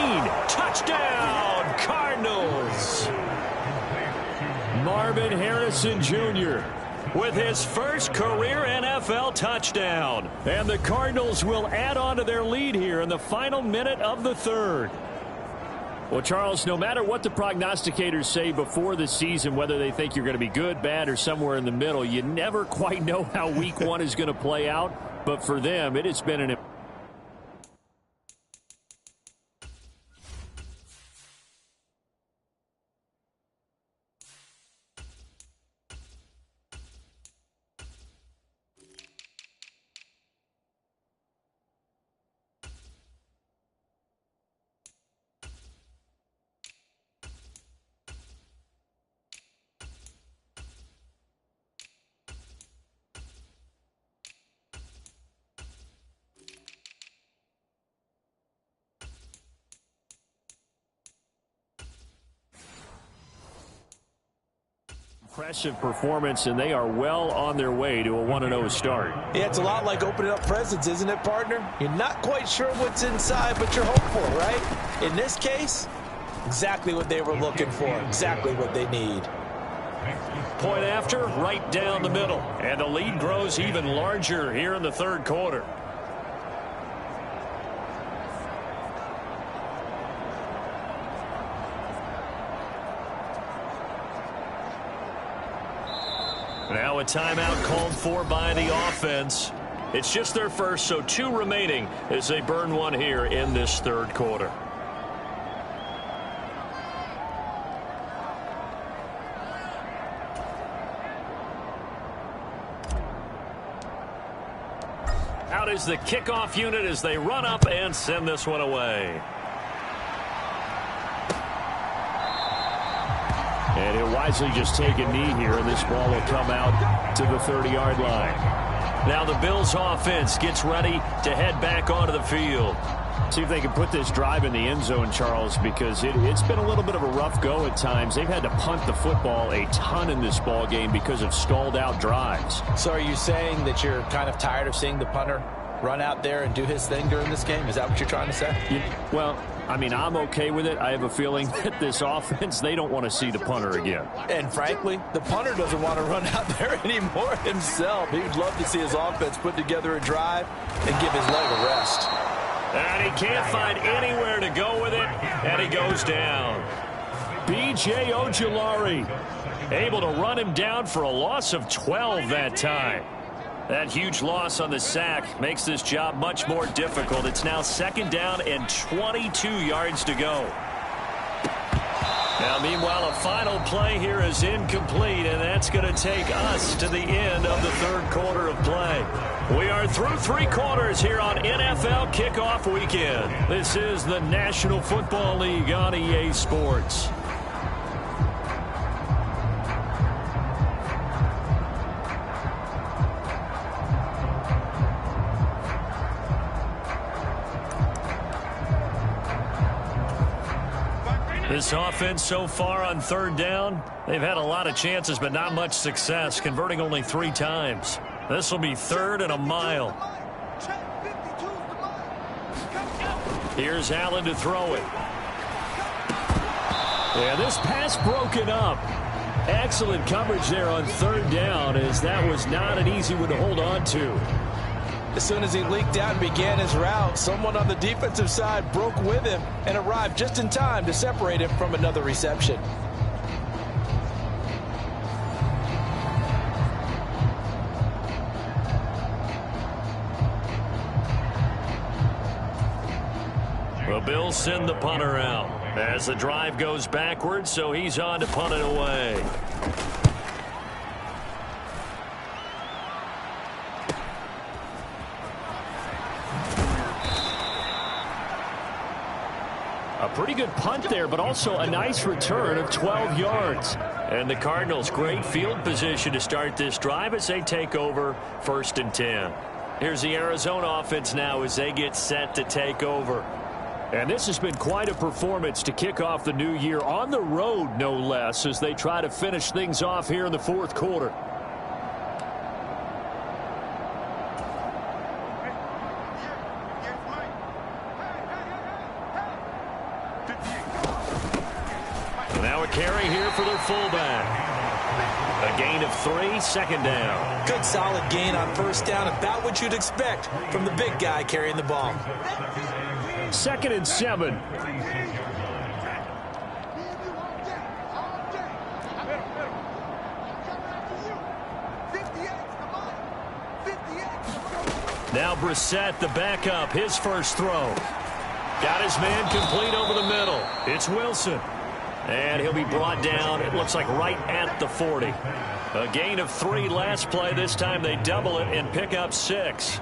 Touchdown, Cardinals. Marvin Harrison Jr. with his first career NFL touchdown. And the Cardinals will add on to their lead here in the final minute of the 3rd. Well, Charles, no matter what the prognosticators say before the season, whether they think you're going to be good, bad, or somewhere in the middle, you never quite know how week 1 is going to play out. But for them, it has been an impressive performance, and they are well on their way to a 1-0 start. Yeah, it's a lot like opening up presents, isn't it, partner? You're not quite sure what's inside, but you're hopeful, right? In this case, exactly what they were looking for, exactly what they need. Point after, right down the middle, and the lead grows even larger here in the 3rd quarter. Now a timeout called for by the offense. It's just their first, so 2 remaining as they burn one here in this 3rd quarter. Out is the kickoff unit as they run up and send this one away. And he'll wisely just take a knee here, and this ball will come out to the 30-yard line. Now the Bills offense gets ready to head back onto the field. See if they can put this drive in the end zone, Charles, because it's been a little bit of a rough go at times. They've had to punt the football a ton in this ball game because of stalled-out drives. So are you saying that you're kind of tired of seeing the punter run out there and do his thing during this game? Is that what you're trying to say? Well, I mean, I'm okay with it. I have a feeling that this offense, they don't want to see the punter again. And frankly, the punter doesn't want to run out there anymore himself. He'd love to see his offense put together a drive and give his leg a rest. And he can't find anywhere to go with it, and he goes down. B.J. Ojulari able to run him down for a loss of 12 that time. That huge loss on the sack makes this job much more difficult. It's now 2nd down and 22 yards to go. Now, meanwhile, a final play here is incomplete, and that's going to take us to the end of the 3rd quarter of play. We are through 3 quarters here on NFL Kickoff Weekend. This is the National Football League on EA Sports. This offense so far on 3rd down, they've had a lot of chances but not much success, converting only 3 times. This will be 3rd and a mile. Here's Allen to throw it. Yeah, this pass broken up. Excellent coverage there on third down, as that was not an easy one to hold on to. As soon as he leaked out and began his route, someone on the defensive side broke with him and arrived just in time to separate him from another reception. The Bills send the punter out as the drive goes backwards, so he's on to punt it away. A pretty good punt there, but also a nice return of 12 yards. And the Cardinals, great field position to start this drive as they take over 1st and 10. Here's the Arizona offense now as they get set to take over. And this has been quite a performance to kick off the new year on the road, no less, as they try to finish things off here in the 4th quarter. Now a carry here for their fullback. A gain of 3, 2nd down. Good solid gain on 1st down, about what you'd expect from the big guy carrying the ball. 2nd and 7. Now Brissett, the backup, his first throw. Got his man complete over the middle. It's Wilson. And he'll be brought down, it looks like right at the 40. A gain of 3 last play. This time they double it and pick up 6.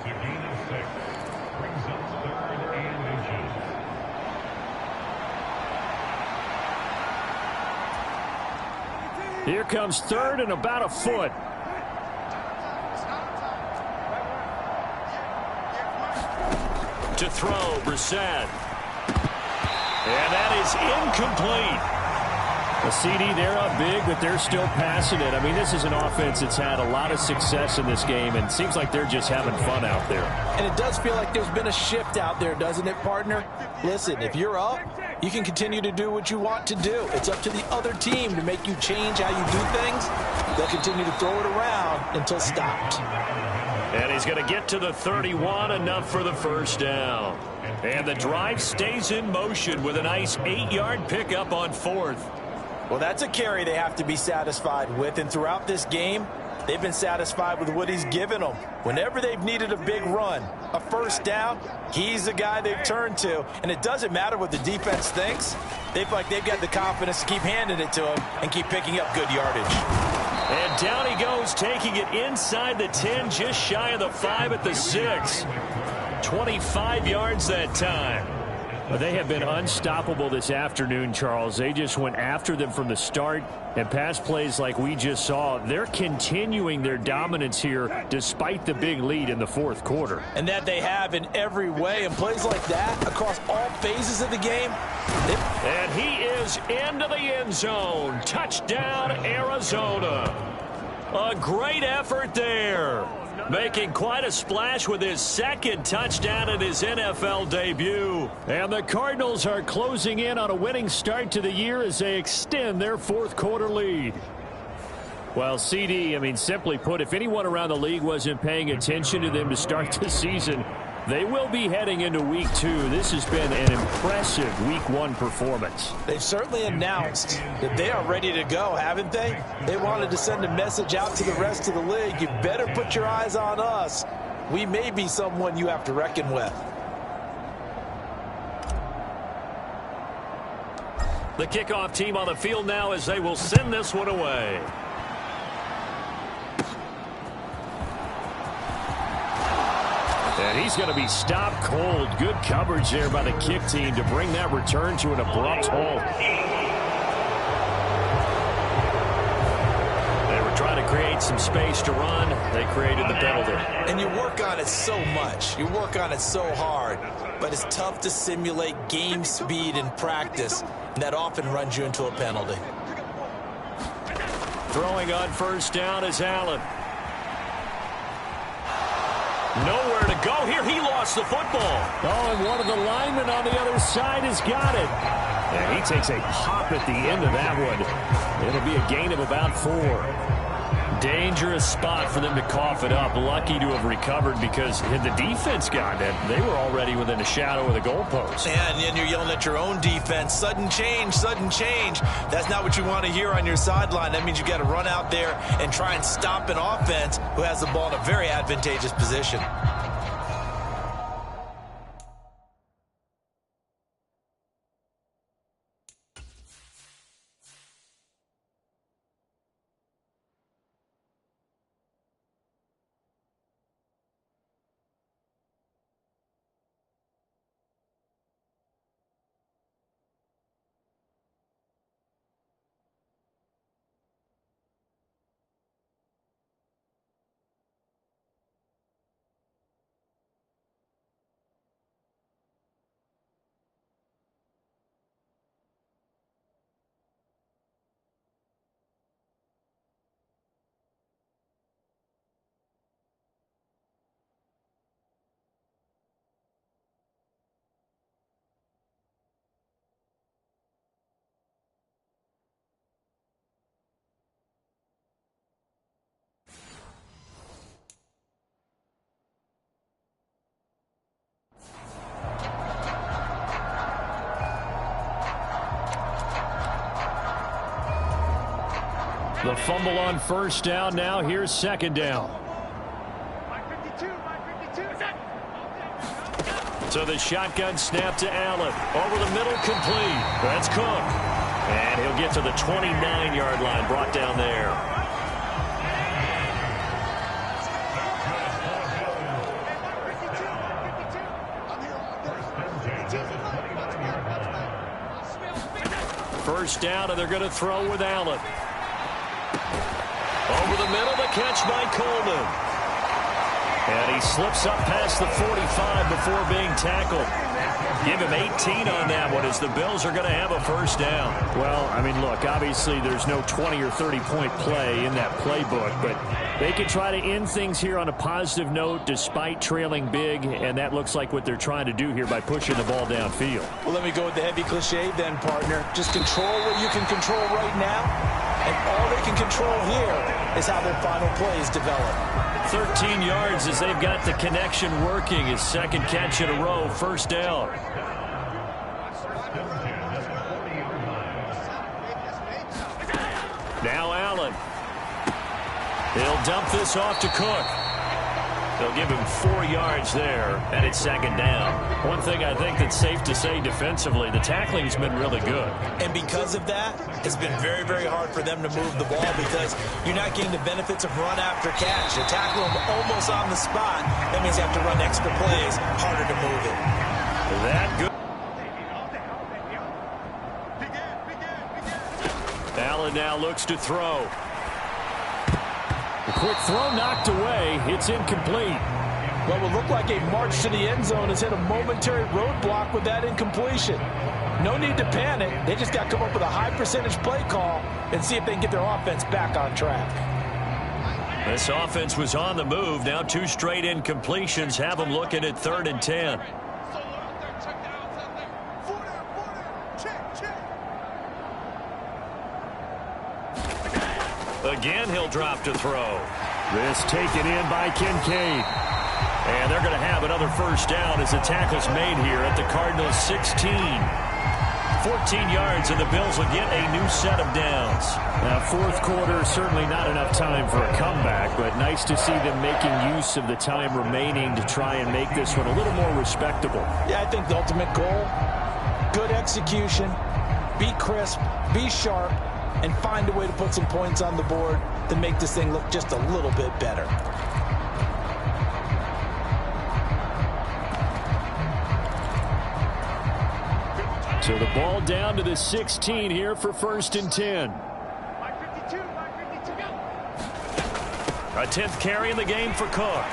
Here comes 3rd and about a foot. To throw, Brissett. And that is incomplete. A CD, they're up big, but they're still passing it. I mean, this is an offense that's had a lot of success in this game, and it seems like they're just having fun out there. And it does feel like there's been a shift out there, doesn't it, partner? Listen, if you're up, you can continue to do what you want to do. It's up to the other team to make you change how you do things. They'll continue to throw it around until stopped. And he's going to get to the 31, enough for the 1st down. And the drive stays in motion with a nice 8-yard pickup on 4th. Well, that's a carry they have to be satisfied with. And throughout this game, they've been satisfied with what he's given them. Whenever they've needed a big run, a 1st down, he's the guy they've turned to. And it doesn't matter what the defense thinks. They feel like they've got the confidence to keep handing it to him and keep picking up good yardage. And down he goes, taking it inside the 10, just shy of the 5 at the 6. 25 yards that time. Well, they have been unstoppable this afternoon, Charles. They just went after them from the start, and pass plays like we just saw, they're continuing their dominance here despite the big lead in the 4th quarter. And that they have in every way, and plays like that across all phases of the game. And he is into the end zone. Touchdown, Arizona. A great effort there. Making quite a splash with his 2nd touchdown in his NFL debut. And the Cardinals are closing in on a winning start to the year as they extend their 4th quarter lead. Well, CD, I mean, simply put, if anyone around the league wasn't paying attention to them to start the season, they will be heading into Week 2. This has been an impressive Week 1 performance. They've certainly announced that they are ready to go, haven't they? They wanted to send a message out to the rest of the league. You better put your eyes on us. We may be someone you have to reckon with. The kickoff team on the field now as they will send this one away. And he's going to be stopped cold. Good coverage there by the kick team to bring that return to an abrupt halt. They were trying to create some space to run. They created the penalty. And you work on it so much. You work on it so hard. But it's tough to simulate game speed in practice. And that often runs you into a penalty. Throwing on 1st down is Allen. Nowhere to go here. He lost the football. Oh, and one of the linemen on the other side has got it. And he takes a pop at the end of that one. It'll be a gain of about 4. Dangerous spot for them to cough it up. Lucky to have recovered because had the defense gotten it, they were already within a shadow of the goalpost. Yeah, and then you're yelling at your own defense. Sudden change, sudden change. That's not what you want to hear on your sideline. That means you got to run out there and try and stop an offense who has the ball in a very advantageous position. The fumble on first down. Now here's second down. So the shotgun snap to Allen. Over the middle, complete. That's Cook. And he'll get to the 29-yard line, brought down there. First down, and they're going to throw with Allen. Over the middle, the catch by Coleman. And he slips up past the 45 before being tackled. Give him 18 on that one as the Bills are going to have a first down. Well, I mean, look, obviously there's no 20 or 30-point play in that playbook, but they can try to end things here on a positive note despite trailing big, and that looks like what they're trying to do here by pushing the ball downfield. Well, let me go with the heavy cliche then, partner. Just control what you can control right now, and all they can control here is how their final plays develop. 13 yards as they've got the connection working. His second catch in a row, first down. Now Allen. He'll dump this off to Cook. They'll give him 4 yards there, and it's second down. One thing I think that's safe to say defensively, the tackling's been really good. And because of that, it's been very, very hard for them to move the ball because you're not getting the benefits of run after catch. You're tackling them almost on the spot. That means you have to run extra plays, harder to move it. That good. Allen now looks to throw. The quick throw knocked away. It's incomplete. What will look like a march to the end zone has hit a momentary roadblock with that incompletion. No need to panic. They just got to come up with a high percentage play call and see if they can get their offense back on track. This offense was on the move. Now 2 straight incompletions have them looking at 3rd and 10. Again, he'll drop to throw. This taken in by Kincaid. And they're going to have another first down as the tackle's made here at the Cardinals 16. 14 yards, and the Bills will get a new set of downs. Now, fourth quarter, certainly not enough time for a comeback, but nice to see them making use of the time remaining to try and make this one a little more respectable. Yeah, I think the ultimate goal, good execution, be crisp, be sharp, and find a way to put some points on the board to make this thing look just a little bit better. So the ball down to the 16 here for 1st and 10. A 10th carry in the game for Cook.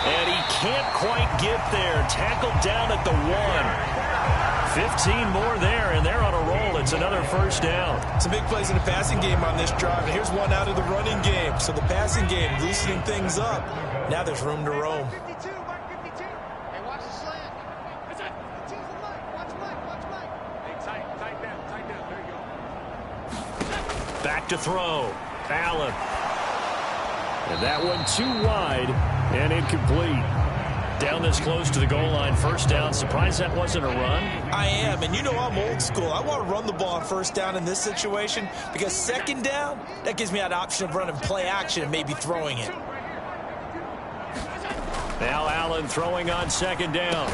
And he can't quite get there. Tackled down at the 1. 15 more there, and they're on a roll. It's another first down. Some big plays in the passing game on this drive, and here's one out of the running game. So the passing game loosening things up. Now there's room to roam. Back to throw. Allen. And that one too wide and incomplete. Down this close to the goal line, first down. Surprised that wasn't a run? I am, and you know I'm old school. I want to run the ball on first down in this situation because second down, that gives me an option of running play action and maybe throwing it. Now Allen throwing on second down.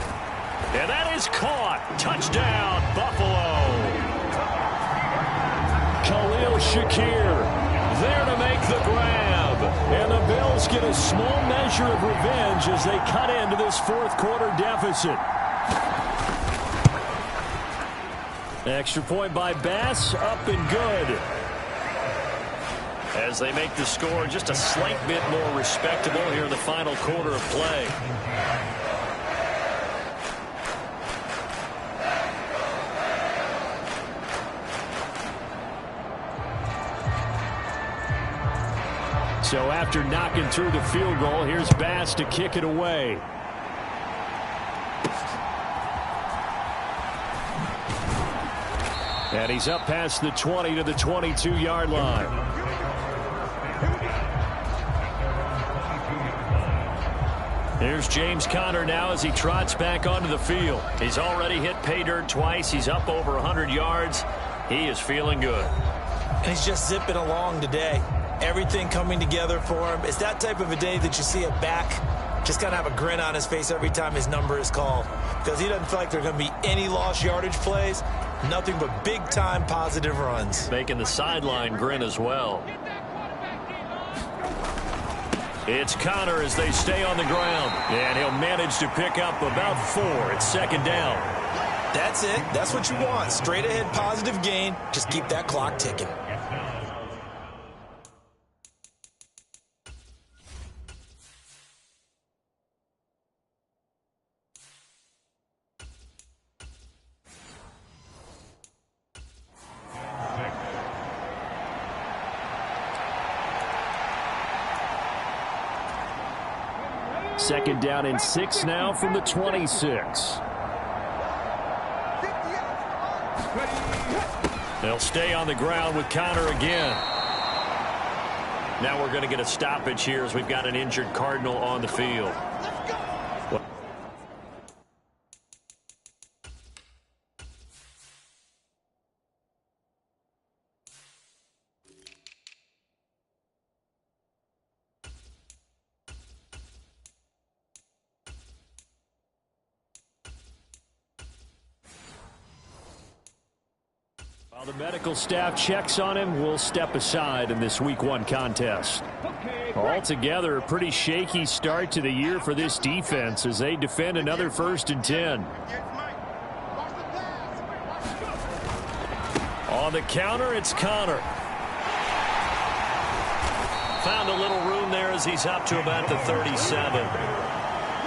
And that is caught. Touchdown, Buffalo. Khalil Shakir there to make the grab. And the Bills get a small measure of revenge as they cut into this fourth quarter deficit. Extra point by Bass, up and good. As they make the score just a slight bit more respectable here in the final quarter of play. So after knocking through the field goal, here's Bass to kick it away. And he's up past the 20 to the 22-yard line. Here's James Conner now as he trots back onto the field. He's already hit pay dirt twice. He's up over 100 yards. He is feeling good. And he's just zipping along today. Everything coming together for him. It's that type of a day that you see a back just kind of have a grin on his face every time his number is called, because he doesn't feel like there are going to be any lost yardage plays, nothing but big-time positive runs. Making the sideline grin as well. It's Conner as they stay on the ground, and he'll manage to pick up about 4. It's second down. That's it. That's what you want. Straight ahead positive gain. Just keep that clock ticking. Second down and 6 now from the 26. They'll stay on the ground with Conner again. Now we're going to get a stoppage here as we've got an injured Cardinal on the field. While the medical staff checks on him, we'll step aside in this Week 1 contest. Altogether, a pretty shaky start to the year for this defense as they defend another 1st and 10. On the counter, it's Conner. Found a little room there as he's up to about the 37.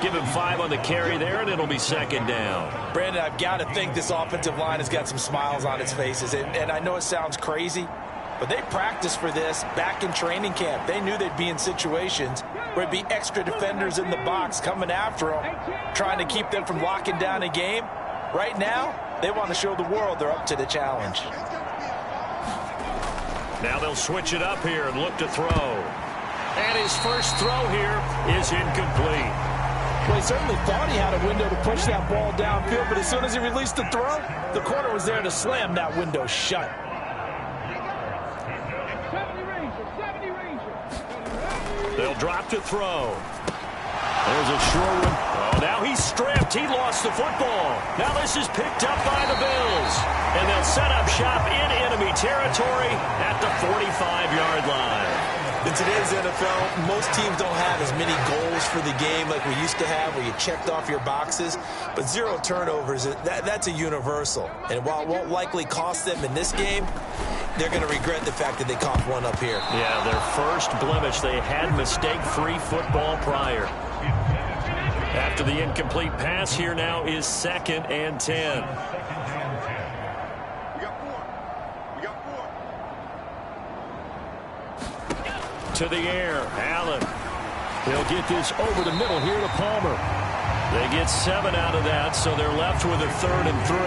Give him 5 on the carry there, and it'll be second down. Brandon, I've got to think this offensive line has got some smiles on its faces. And I know it sounds crazy, but they practiced for this back in training camp. They knew they'd be in situations where it'd be extra defenders in the box coming after them, trying to keep them from locking down a game. Right now, they want to show the world they're up to the challenge. Now they'll switch it up here and look to throw. And his first throw here is incomplete. Well, he certainly thought he had a window to push that ball downfield, but as soon as he released the throw, the corner was there to slam that window shut. They'll drop to throw. There's a short one. Oh, now he's stripped. He lost the football. Now this is picked up by the Bills. And they'll set up shop in enemy territory at the 45-yard line. In today's NFL, most teams don't have as many goals for the game like we used to have, where you checked off your boxes. But 0 turnovers, that's a universal. And while it won't likely cost them in this game, they're going to regret the fact that they coughed one up here. Yeah, their first blemish. They had mistake-free football prior. After the incomplete pass, here now is 2nd and 10. to the air. Allen. He'll get this over the middle here to Palmer. They get 7 out of that, so they're left with a 3rd and 3.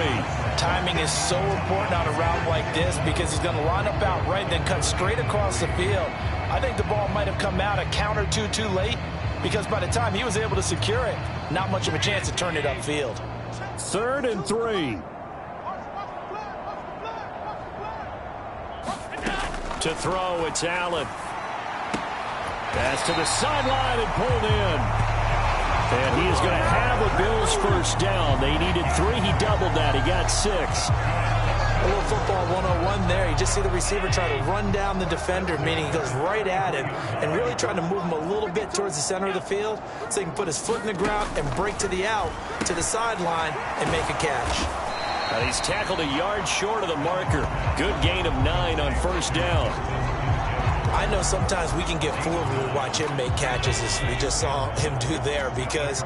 Timing is so important on a route like this because he's going to line up out right and then cut straight across the field. I think the ball might have come out a count or two too late because by the time he was able to secure it, not much of a chance to turn it upfield. 3rd and 3. To throw, it's Allen. Pass to the sideline and pulled in. And he is going to have a Bills first down. They needed 3. He doubled that. He got 6. A little football 101 there. You just see the receiver try to run down the defender, meaning he goes right at him and really trying to move him a little bit towards the center of the field so he can put his foot in the ground and break to the out, to the sideline, and make a catch. And he's tackled a yard short of the marker. Good gain of 9 on first down. I know sometimes we can get fooled when we watch him make catches as we just saw him do there because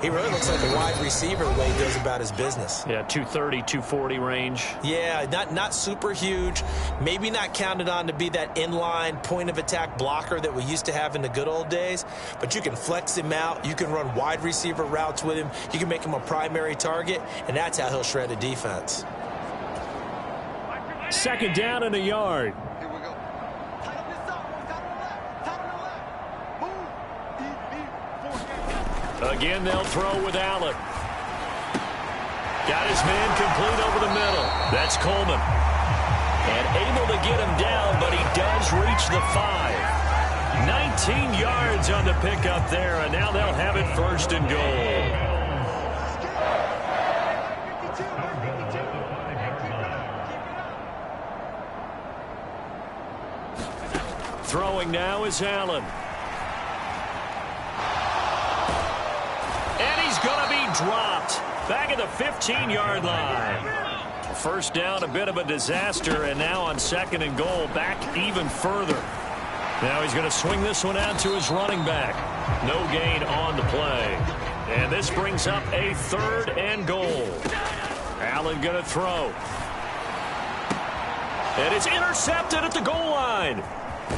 he really looks like a wide receiver the way he goes about his business. Yeah, 230, 240 range. Yeah, not super huge. Maybe not counted on to be that inline point of attack blocker that we used to have in the good old days. But you can flex him out. You can run wide receiver routes with him. You can make him a primary target, and that's how he'll shred a defense. 2nd down and a yard. Again, they'll throw with Allen. Got his man complete over the middle. That's Coleman. And able to get him down, but he does reach the 5. 19 yards on the pickup there, and now they'll have it 1st and goal. Throwing now is Allen. And he's going to be dropped back at the 15-yard line. First down, a bit of a disaster, and now on 2nd and goal, back even further. Now he's going to swing this one out to his running back. No gain on the play. And this brings up a 3rd and goal. Allen going to throw. And it's intercepted at the goal line.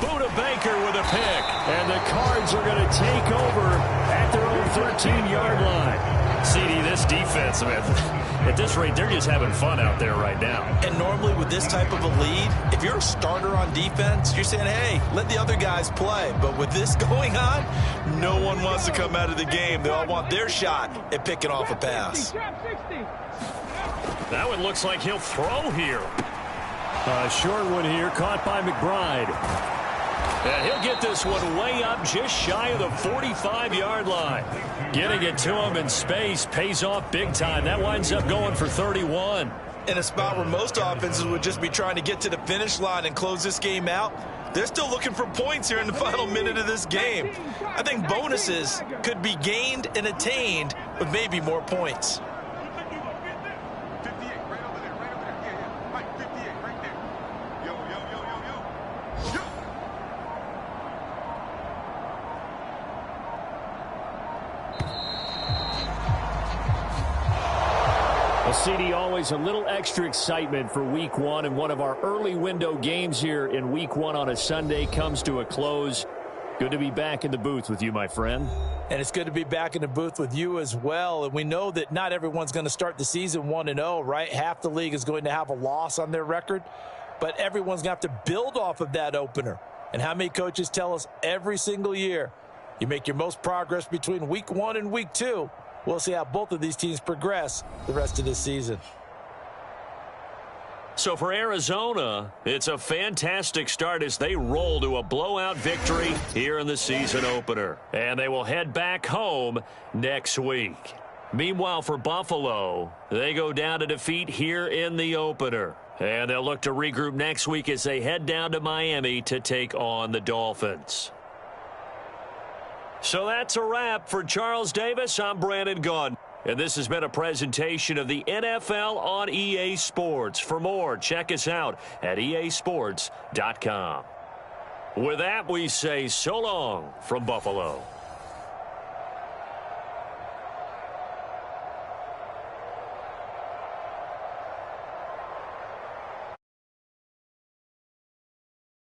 Buda Baker with a pick. And the Cards are going to take over at their own 13-yard line. CD, this defense, man, at this rate, they're just having fun out there right now. And normally with this type of a lead, if you're a starter on defense, you're saying, hey, let the other guys play. But with this going on, no one wants to come out of the game. They all want their shot at picking off a pass. That one looks like he'll throw here. A short one here, caught by McBride. And he'll get this one way up just shy of the 45-yard line. Getting it to him in space pays off big time. That winds up going for 31. In a spot where most offenses would just be trying to get to the finish line and close this game out, they're still looking for points here in the final minute of this game. I think bonuses could be gained and attained with maybe more points. CD, always a little extra excitement for Week 1, and one of our early window games here in Week 1 on a Sunday comes to a close. Good to be back in the booth with you, my friend. And it's good to be back in the booth with you as well. And we know that not everyone's going to start the season 1-0, right? Half the league is going to have a loss on their record, but everyone's going to have to build off of that opener. And how many coaches tell us every single year, you make your most progress between Week 1 and Week 2. We'll see how both of these teams progress the rest of this season. So for Arizona, it's a fantastic start as they roll to a blowout victory here in the season opener. And they will head back home next week. Meanwhile, for Buffalo, they go down to defeat here in the opener. And they'll look to regroup next week as they head down to Miami to take on the Dolphins. So that's a wrap. For Charles Davis, I'm Brandon Gaudin. And this has been a presentation of the NFL on EA Sports. For more, check us out at easports.com. With that, we say so long from Buffalo.